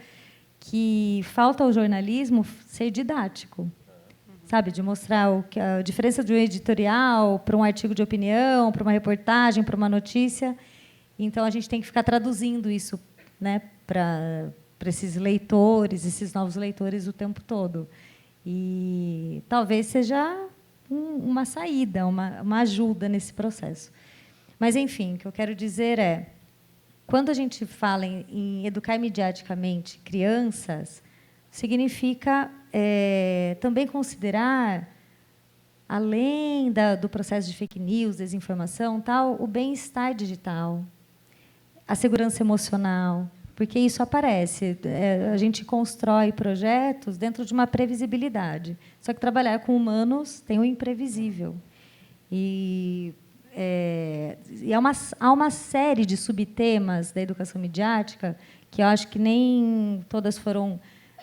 que falta ao jornalismo ser didático, sabe? De mostrar a diferença de um editorial para um artigo de opinião, para uma reportagem, para uma notícia. Então, a gente tem que ficar traduzindo isso, para esses leitores, esses novos leitores, o tempo todo. E talvez seja uma saída, uma ajuda nesse processo. Mas, enfim, o que eu quero dizer é, quando a gente fala em educar mediaticamente crianças, significa também considerar, além do processo de fake news, desinformação, tal, o bem-estar digital, a segurança emocional, porque isso aparece. A gente constrói projetos dentro de uma previsibilidade. Só que trabalhar com humanos tem o imprevisível. E há uma série de subtemas da educação midiática que eu acho que nem todas foram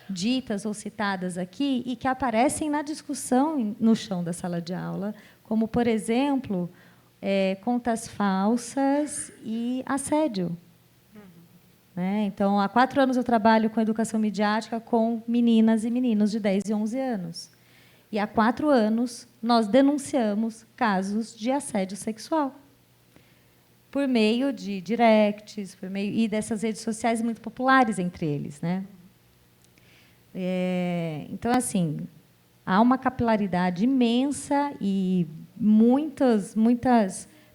ditas ou citadas aqui e que aparecem na discussão no chão da sala de aula, como, por exemplo, contas falsas e assédio. Né? Então, há 4 anos eu trabalho com educação midiática com meninas e meninos de 10 e 11 anos. E há 4 anos nós denunciamos casos de assédio sexual por meio de directs, e dessas redes sociais muito populares entre eles, né? Então, assim, há uma capilaridade imensa e muitas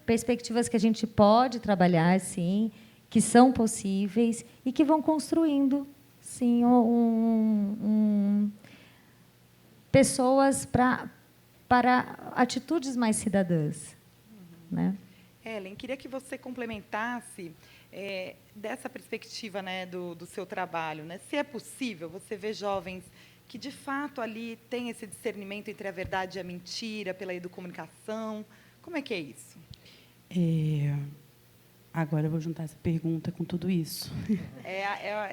perspectivas que a gente pode trabalhar, sim, que são possíveis e que vão construindo, sim, pessoas para atitudes mais cidadãs, né? Ellen, queria que você complementasse dessa perspectiva, né, do seu trabalho, né? Se é possível, você vê jovens que, de fato, ali têm esse discernimento entre a verdade e a mentira pela educomunicação. Como é que é isso? Agora eu vou juntar essa pergunta com tudo isso.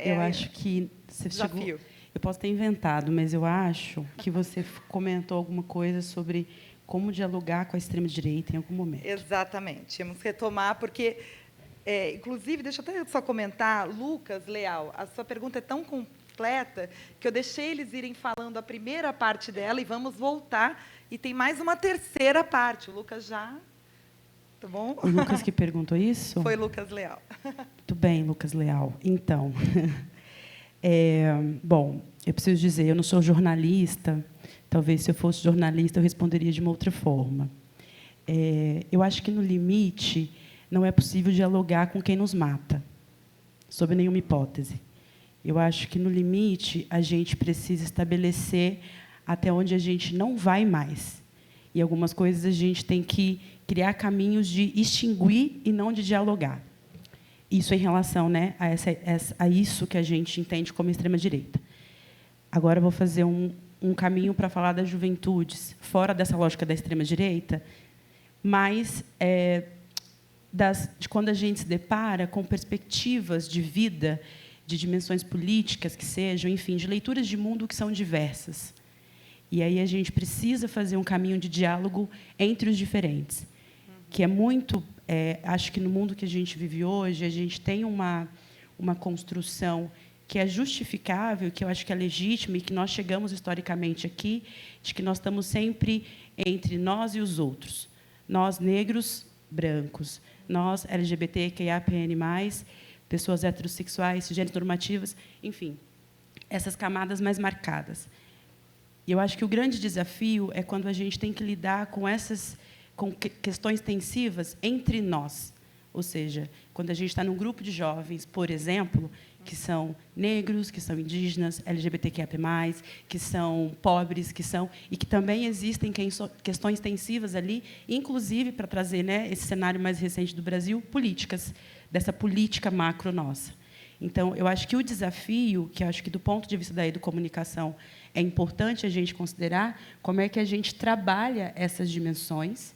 Eu acho que você desafio. Eu posso ter inventado, mas eu acho que você comentou alguma coisa sobre como dialogar com a extrema-direita em algum momento. Exatamente. Temos que retomar, porque, inclusive, deixa eu até só comentar, Lucas Leal, a sua pergunta é tão completa que eu deixei eles irem falando a primeira parte dela e vamos voltar. E tem mais uma terceira parte. O Lucas já... Tá bom? O Lucas que perguntou isso? Foi Lucas Leal. Muito bem, Lucas Leal. Então, bom, eu preciso dizer, eu não sou jornalista. Talvez, se eu fosse jornalista, eu responderia de uma outra forma. Eu acho que, no limite, não é possível dialogar com quem nos mata, sob nenhuma hipótese. Eu acho que, no limite, a gente precisa estabelecer até onde a gente não vai mais. E algumas coisas a gente tem que criar caminhos de extinguir e não de dialogar. Isso em relação, né, a isso que a gente entende como extrema-direita. Agora, eu vou fazer um caminho para falar das juventudes, fora dessa lógica da extrema-direita, mas de quando a gente se depara com perspectivas de vida, de dimensões políticas que sejam, enfim, de leituras de mundo que são diversas. E aí a gente precisa fazer um caminho de diálogo entre os diferentes, que é muito... acho que no mundo que a gente vive hoje, a gente tem uma construção que é justificável, que eu acho que é legítima, e que nós chegamos historicamente aqui, de que nós estamos sempre entre nós e os outros. Nós, negros, brancos. Nós, LGBTQIAPN+, pessoas heterossexuais, cisgêneras normativas, enfim, essas camadas mais marcadas. E eu acho que o grande desafio é quando a gente tem que lidar com questões tensivas entre nós. Ou seja, quando a gente está num grupo de jovens, por exemplo, que são negros, que são indígenas, LGBTQIAP+, que são pobres, e que também existem questões tensivas ali, inclusive, para trazer, né, esse cenário mais recente do Brasil, políticas, dessa política macro nossa. Então, eu acho que o desafio, que eu acho que, do ponto de vista da educomunicação, é importante a gente considerar como é que a gente trabalha essas dimensões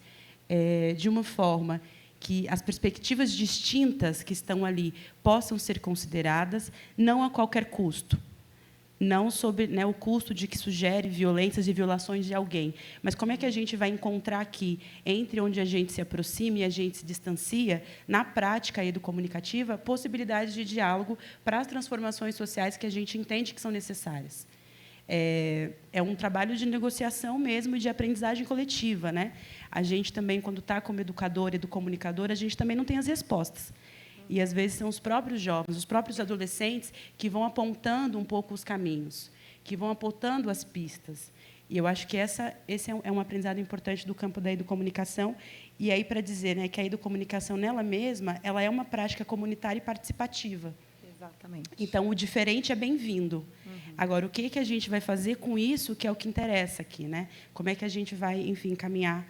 de uma forma que as perspectivas distintas que estão ali possam ser consideradas, não a qualquer custo, não sobre, né, o custo de que sugere violências e violações de alguém, mas como é que a gente vai encontrar aqui, entre onde a gente se aproxima e a gente se distancia, na prática educomunicativa, possibilidades de diálogo para as transformações sociais que a gente entende que são necessárias. É um trabalho de negociação mesmo e de aprendizagem coletiva, né? A gente também, quando está como educador, educomunicador, a gente também não tem as respostas. E, às vezes, são os próprios jovens, os próprios adolescentes que vão apontando um pouco os caminhos, que vão apontando as pistas. E eu acho que esse é um aprendizado importante do campo da educomunicação. E aí, para dizer, né, que a educomunicação, nela mesma, ela é uma prática comunitária e participativa. Exatamente. Então, o diferente é bem-vindo. Agora, o que a gente vai fazer com isso, que é o que interessa aqui, né? Como é que a gente vai, enfim, caminhar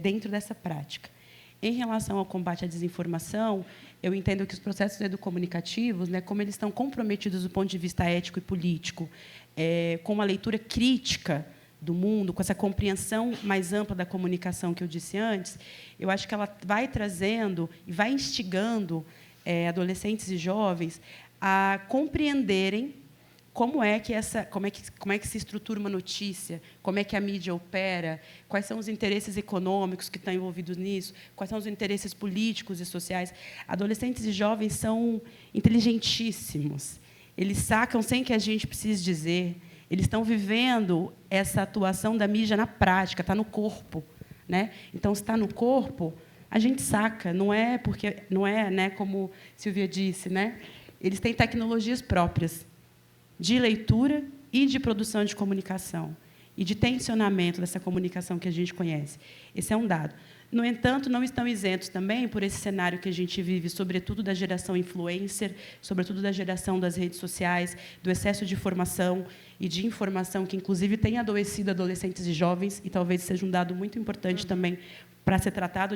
dentro dessa prática? Em relação ao combate à desinformação, eu entendo que os processos educomunicativos, né, como eles estão comprometidos do ponto de vista ético e político, com a leitura crítica do mundo, com essa compreensão mais ampla da comunicação que eu disse antes, eu acho que ela vai trazendo e vai instigando adolescentes e jovens a compreenderem como é que se estrutura uma notícia, como é que a mídia opera, quais são os interesses econômicos que estão envolvidos nisso, quais são os interesses políticos e sociais. Adolescentes e jovens são inteligentíssimos. Eles sacam sem que a gente precise dizer. Eles estão vivendo essa atuação da mídia na prática, está no corpo, né? Então, se está no corpo, a gente saca. Não é porque né, como Silvia disse, né? Eles têm tecnologias próprias de leitura e de produção de comunicação e de tensionamento dessa comunicação que a gente conhece. Esse é um dado. No entanto, não estão isentos também por esse cenário que a gente vive, sobretudo da geração influencer, sobretudo da geração das redes sociais, do excesso de informação e de informação que, inclusive, tem adoecido adolescentes e jovens, e talvez seja um dado muito importante também para ser tratado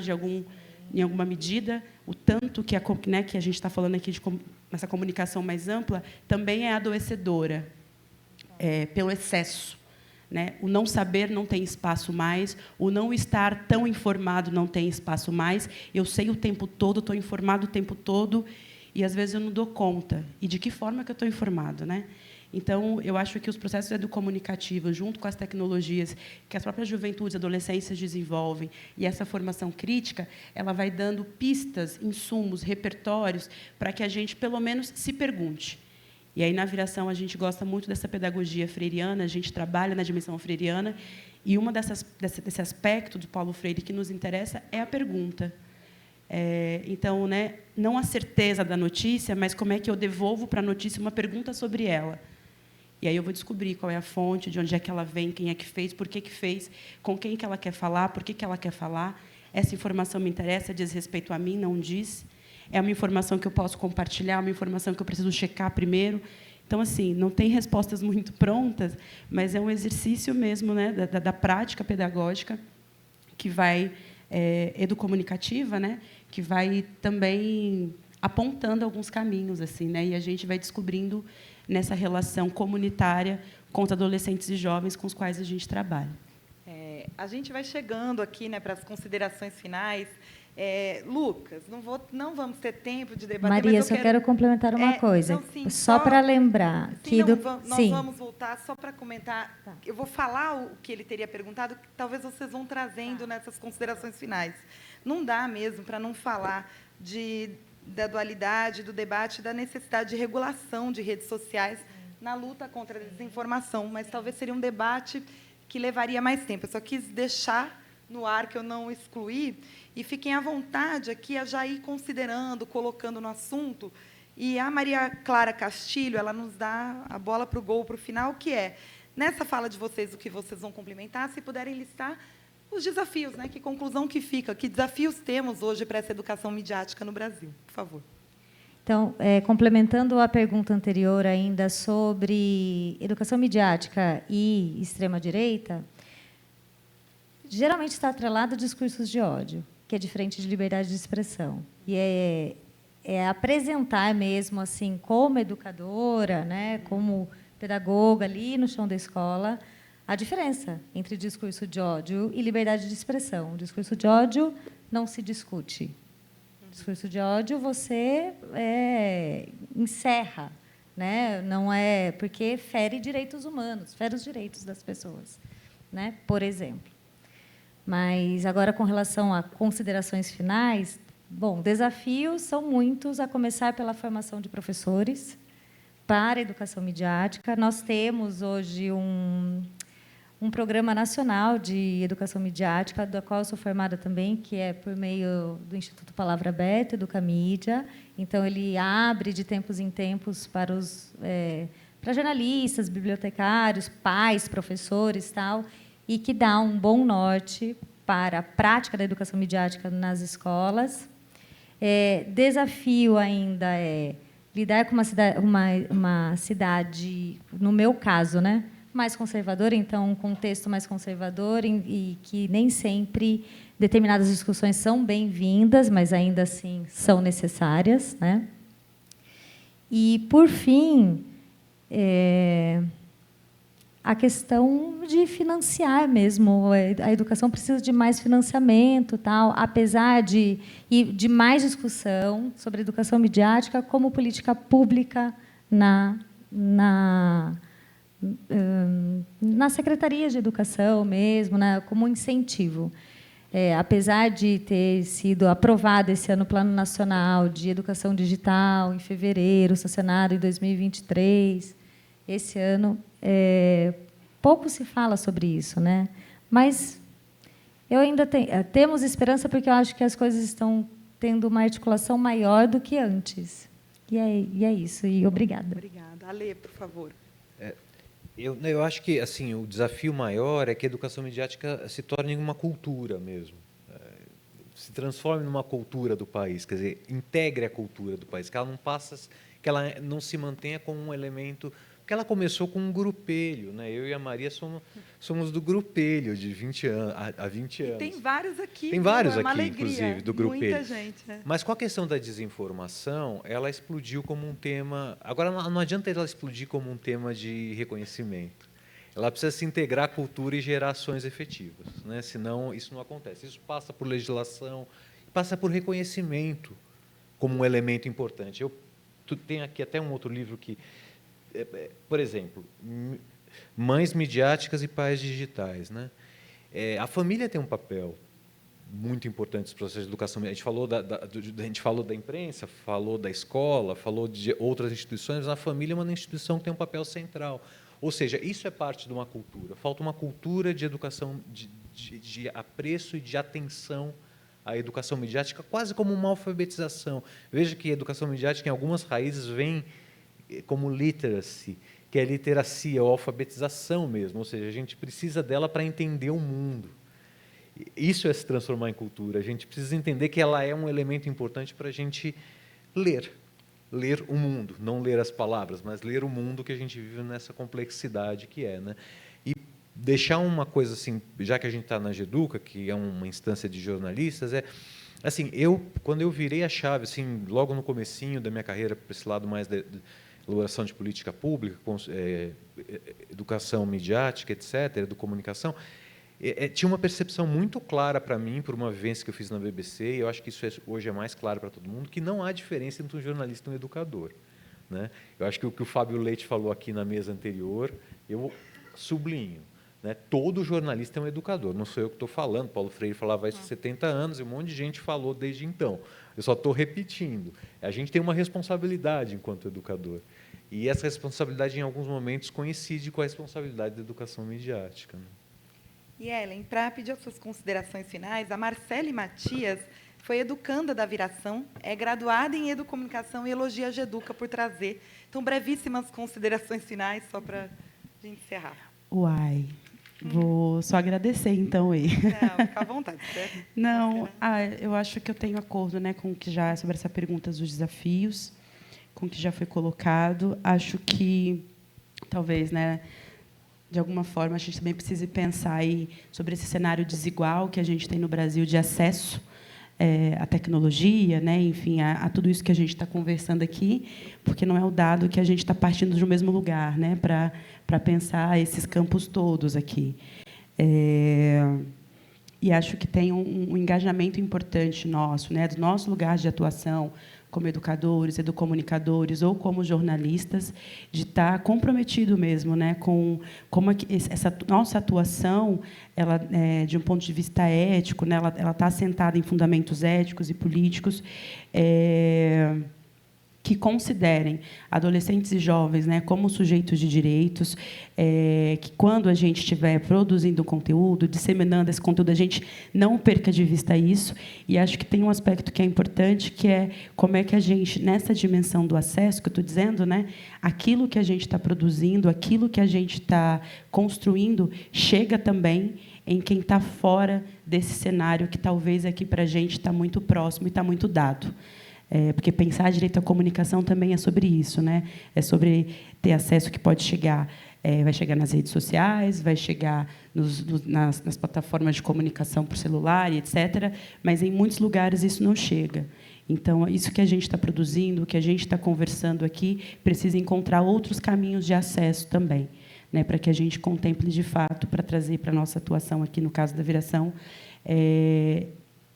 em alguma medida. O tanto que a gente está falando aqui de essa comunicação mais ampla também é adoecedora pelo excesso. Né? O não saber não tem espaço mais, o não estar tão informado não tem espaço mais. Eu sei o tempo todo, estou informado o tempo todo, e, às vezes, eu não dou conta. E de que forma que eu estou informado? Né? Então, eu acho que os processos educomunicativos, junto com as tecnologias que as próprias juventudes e adolescências desenvolvem, e essa formação crítica, ela vai dando pistas, insumos, repertórios, para que a gente, pelo menos, se pergunte. E aí, na Viração, a gente gosta muito dessa pedagogia freiriana, a gente trabalha na dimensão freiriana, e desse aspecto do Paulo Freire que nos interessa é a pergunta. Então, né, não a certeza da notícia, mas como é que eu devolvo para a notícia uma pergunta sobre ela. E aí eu vou descobrir qual é a fonte, de onde é que ela vem, quem é que fez, por que fez, com quem que ela quer falar, por que ela quer falar. Essa informação me interessa, diz respeito a mim, não diz. É uma informação que eu posso compartilhar, uma informação que eu preciso checar primeiro. Então, assim, não tem respostas muito prontas, mas é um exercício mesmo, né, da prática pedagógica que vai educomunicativa, né, que vai também apontando alguns caminhos, assim, né, e a gente vai descobrindo nessa relação comunitária com os adolescentes e jovens com os quais a gente trabalha. A gente vai chegando aqui, né, para as considerações finais. Lucas, não vamos ter tempo de debater. Maria, mas só quero complementar uma coisa. Então, sim, só para lembrar. Nós vamos voltar só para comentar. Tá. Eu vou falar o que ele teria perguntado, que talvez vocês vão trazendo nessas considerações finais. Não dá mesmo para não falar da dualidade, do debate, da necessidade de regulação de redes sociais na luta contra a desinformação, mas talvez seria um debate que levaria mais tempo. Eu só quis deixar no ar, que eu não excluí, e fiquem à vontade aqui a já ir considerando, colocando no assunto. E a Maria Clara Castilho, ela nos dá a bola para o gol, para o final, que é, nessa fala de vocês, o que vocês vão complementar, se puderem listar os desafios, né? Que conclusão que fica, que desafios temos hoje para essa educação midiática no Brasil, por favor. Então, complementando a pergunta anterior ainda sobre educação midiática e extrema-direita, geralmente está atrelado a discursos de ódio, que é diferente de liberdade de expressão. E é apresentar mesmo, assim, como educadora, né, como pedagoga ali no chão da escola, a diferença entre discurso de ódio e liberdade de expressão. O discurso de ódio não se discute. O discurso de ódio você encerra, né? Não é porque fere direitos humanos, fere os direitos das pessoas, né? Por exemplo. Mas agora, com relação a considerações finais, bom, desafios são muitos, a começar pela formação de professores para a educação midiática. Nós temos hoje um programa nacional de educação midiática, da qual eu sou formada também, que é por meio do Instituto Palavra Aberta, Educamídia. Então, ele abre de tempos em tempos para jornalistas, bibliotecários, pais, professores, tal, e que dá um bom norte para a prática da educação midiática nas escolas. Desafio ainda é lidar com uma cidade, no meu caso, né, mais conservadora, então um contexto mais conservador e que nem sempre determinadas discussões são bem-vindas, mas ainda assim são necessárias, né? E, por fim, a questão de financiar mesmo. A educação precisa de mais financiamento, tal, apesar de mais discussão sobre educação midiática como política pública na Secretaria de Educação mesmo, né, como incentivo. Apesar de ter sido aprovado esse ano o Plano Nacional de Educação Digital, em fevereiro, sancionado em 2023, esse ano, pouco se fala sobre isso, né? Mas eu ainda temos esperança, porque eu acho que as coisas estão tendo uma articulação maior do que antes. E é isso, e obrigada. Obrigada. Ale, por favor. Eu acho que assim o desafio maior é que a educação midiática se torne uma cultura mesmo, se transforme numa cultura do país, quer dizer, integre a cultura do país, que ela não se mantenha como um elemento, porque ela começou com um grupelho, né? Eu e a Maria somos do grupelho de 20 anos, há 20 anos. Tem vários aqui. Tem vários aqui, alegria, inclusive, do grupelho. Muita gente. Mas com a questão da desinformação, ela explodiu como um tema... Agora, não adianta ela explodir como um tema de reconhecimento. Ela precisa se integrar à cultura e gerar ações efetivas, né? Senão, isso não acontece. Isso passa por legislação, passa por reconhecimento como um elemento importante. Tu tem aqui até um outro livro que... Por exemplo, mães midiáticas e pais digitais, né? A família tem um papel muito importante nos processos de educação. A gente falou da imprensa, falou da escola, falou de outras instituições, mas a família é uma instituição que tem um papel central. Ou seja, isso é parte de uma cultura. Falta uma cultura de educação, de apreço e de atenção à educação midiática, quase como uma alfabetização. Veja que a educação midiática, em algumas raízes, vem como literacy, que é literacia, ou alfabetização mesmo, ou seja, a gente precisa dela para entender o mundo. Isso é se transformar em cultura, a gente precisa entender que ela é um elemento importante para a gente ler o mundo, não ler as palavras, mas ler o mundo que a gente vive nessa complexidade que é, né? E deixar uma coisa assim, já que a gente está na Geduca, que é uma instância de jornalistas, assim, quando eu virei a chave, assim, logo no comecinho da minha carreira, para esse lado mais de elaboração de política pública, educação midiática, etc., do comunicação, tinha uma percepção muito clara para mim, por uma vivência que eu fiz na BBC, e eu acho que isso hoje é mais claro para todo mundo, que não há diferença entre um jornalista e um educador, né? Eu acho que o que o Fábio Leite falou aqui na mesa anterior, eu sublinho, né? Todo jornalista é um educador, não sou eu que estou falando, Paulo Freire falava isso há 70 anos, e um monte de gente falou desde então. Eu só estou repetindo. A gente tem uma responsabilidade enquanto educador. E essa responsabilidade, em alguns momentos, coincide com a responsabilidade da educação midiática, né? E, Ellen, para pedir as suas considerações finais, a Marcele Matias foi educanda da Viração, é graduada em Educomunicação e elogia a Geduca por trazer. Então, brevíssimas considerações finais, só para a gente encerrar. Uai, vou só agradecer, então, aí. Não, fica à vontade. Certo? Não, eu acho que eu tenho acordo, né, com o que já sobre essa pergunta dos desafios, com o que já foi colocado. Acho que, talvez, né, de alguma forma, a gente também precise pensar aí sobre esse cenário desigual que a gente tem no Brasil de acesso à tecnologia, né, enfim, a tudo isso que a gente está conversando aqui, porque não é o dado que a gente está partindo do mesmo lugar, né, para pensar esses campos todos aqui. E acho que tem um engajamento importante nosso, né, do nosso lugar de atuação como educadores, educomunicadores ou como jornalistas, de estar comprometido mesmo, né, com como essa nossa atuação, ela, de um ponto de vista ético, né, ela está assentada em fundamentos éticos e políticos que considerem adolescentes e jovens, né, como sujeitos de direitos, que, quando a gente estiver produzindo conteúdo, disseminando esse conteúdo, a gente não perca de vista isso. E acho que tem um aspecto que é importante, que é como é que a gente, nessa dimensão do acesso, que eu estou dizendo, né, aquilo que a gente está produzindo, aquilo que a gente está construindo, chega também em quem está fora desse cenário que, talvez, aqui para a gente está muito próximo e está muito dado. Porque pensar direito à comunicação também é sobre isso, né? É sobre ter acesso que pode chegar, vai chegar nas redes sociais, vai chegar nas plataformas de comunicação por celular, etc. Mas, em muitos lugares, isso não chega. Então, isso que a gente está produzindo, o que a gente está conversando aqui, precisa encontrar outros caminhos de acesso também. né, para que a gente contemple de fato, para trazer para a nossa atuação aqui, no caso da Viração,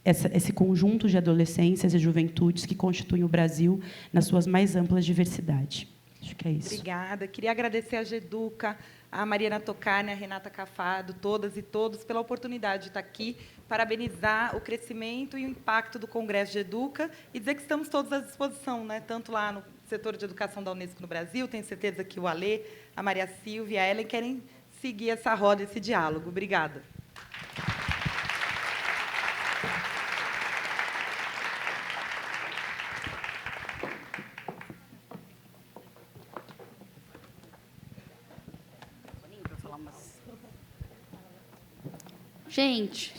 esse conjunto de adolescências e juventudes que constituem o Brasil nas suas mais amplas diversidades. Acho que é isso. Obrigada. Queria agradecer a Geduca, a Mariana Tocarne, a Renata Cafado, todas e todos, pela oportunidade de estar aqui, parabenizar o crescimento e o impacto do Congresso de Educa e dizer que estamos todos à disposição, né? Tanto lá no setor de educação da Unesco no Brasil, tenho certeza que o Alê, a Maria Silvia e a Ellen querem seguir essa roda, esse diálogo. Obrigada. Gente,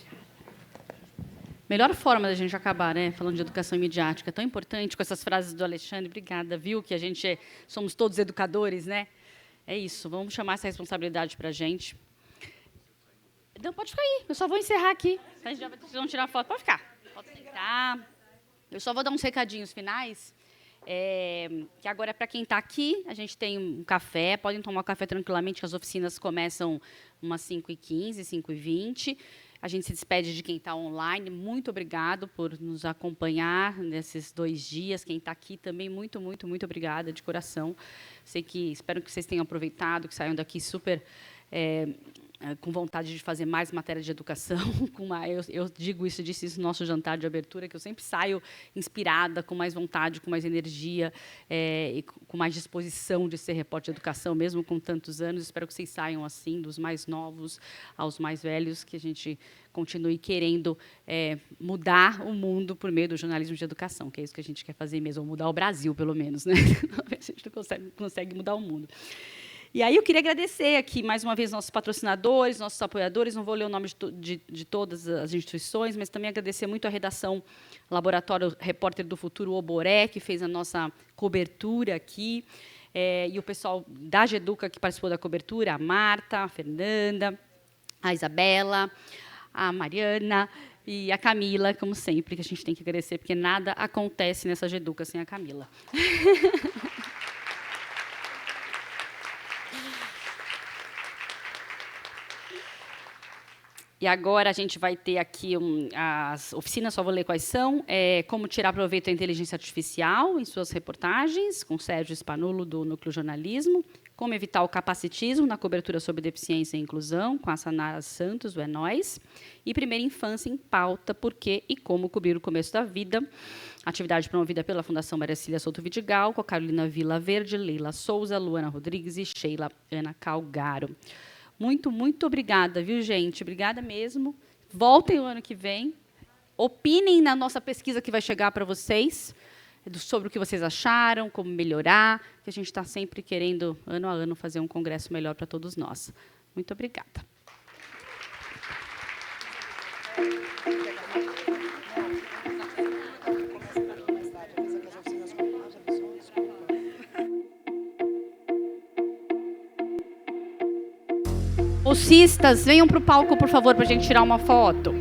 melhor forma da gente acabar, né? Falando de educação midiática, tão importante, com essas frases do Alexandre. Obrigada, viu? Que a gente somos todos educadores, né? É isso, vamos chamar essa responsabilidade para a gente. Não, pode ficar aí, eu só vou encerrar aqui. Vocês já vão tirar foto, pode ficar. Pode sentar. Eu só vou dar uns recadinhos finais. Que agora é para quem está aqui, a gente tem um café, podem tomar café tranquilamente, que as oficinas começam umas 5h15, 5h20. A gente se despede de quem está online. Muito obrigado por nos acompanhar nesses 2 dias. Quem está aqui também, muito, muito, muito obrigada, de coração. Espero que vocês tenham aproveitado, que saiam daqui super com vontade de fazer mais matéria de educação. Eu disse isso no nosso jantar de abertura, que eu sempre saio inspirada, com mais vontade, com mais energia e com mais disposição de ser repórter de educação, mesmo com tantos anos. Espero que vocês saiam assim, dos mais novos aos mais velhos, que a gente continue querendo mudar o mundo por meio do jornalismo de educação, que é isso que a gente quer fazer mesmo, ou mudar o Brasil, pelo menos, né? A gente não consegue mudar o mundo. E aí eu queria agradecer aqui, mais uma vez, nossos patrocinadores, nossos apoiadores. Não vou ler o nome de todas as instituições, mas também agradecer muito a redação Laboratório Repórter do Futuro, Oboré, que fez a nossa cobertura aqui, e o pessoal da Geduca, que participou da cobertura, a Marta, a Fernanda, a Isabela, a Mariana e a Camila, como sempre, que a gente tem que agradecer, porque nada acontece nessa Geduca sem a Camila. E agora a gente vai ter aqui as oficinas, só vou ler quais são. Como tirar proveito da inteligência artificial em suas reportagens, com Sérgio Spanulo, do Núcleo Jornalismo. Como evitar o capacitismo na cobertura sobre deficiência e inclusão, com a Sanara Santos, do É Nós. E Primeira Infância em Pauta, por quê e como cobrir o começo da vida. Atividade promovida pela Fundação Maria Cília Souto Vidigal, com a Carolina Vila Verde, Leila Souza, Luana Rodrigues e Sheila Ana Calgaro. Muito, muito obrigada, viu, gente? Obrigada mesmo. Voltem o ano que vem. Opinem na nossa pesquisa que vai chegar para vocês, sobre o que vocês acharam, como melhorar, que a gente está sempre querendo, ano a ano, fazer um congresso melhor para todos nós. Muito obrigada. Bolsistas, venham para o palco, por favor, para a gente tirar uma foto.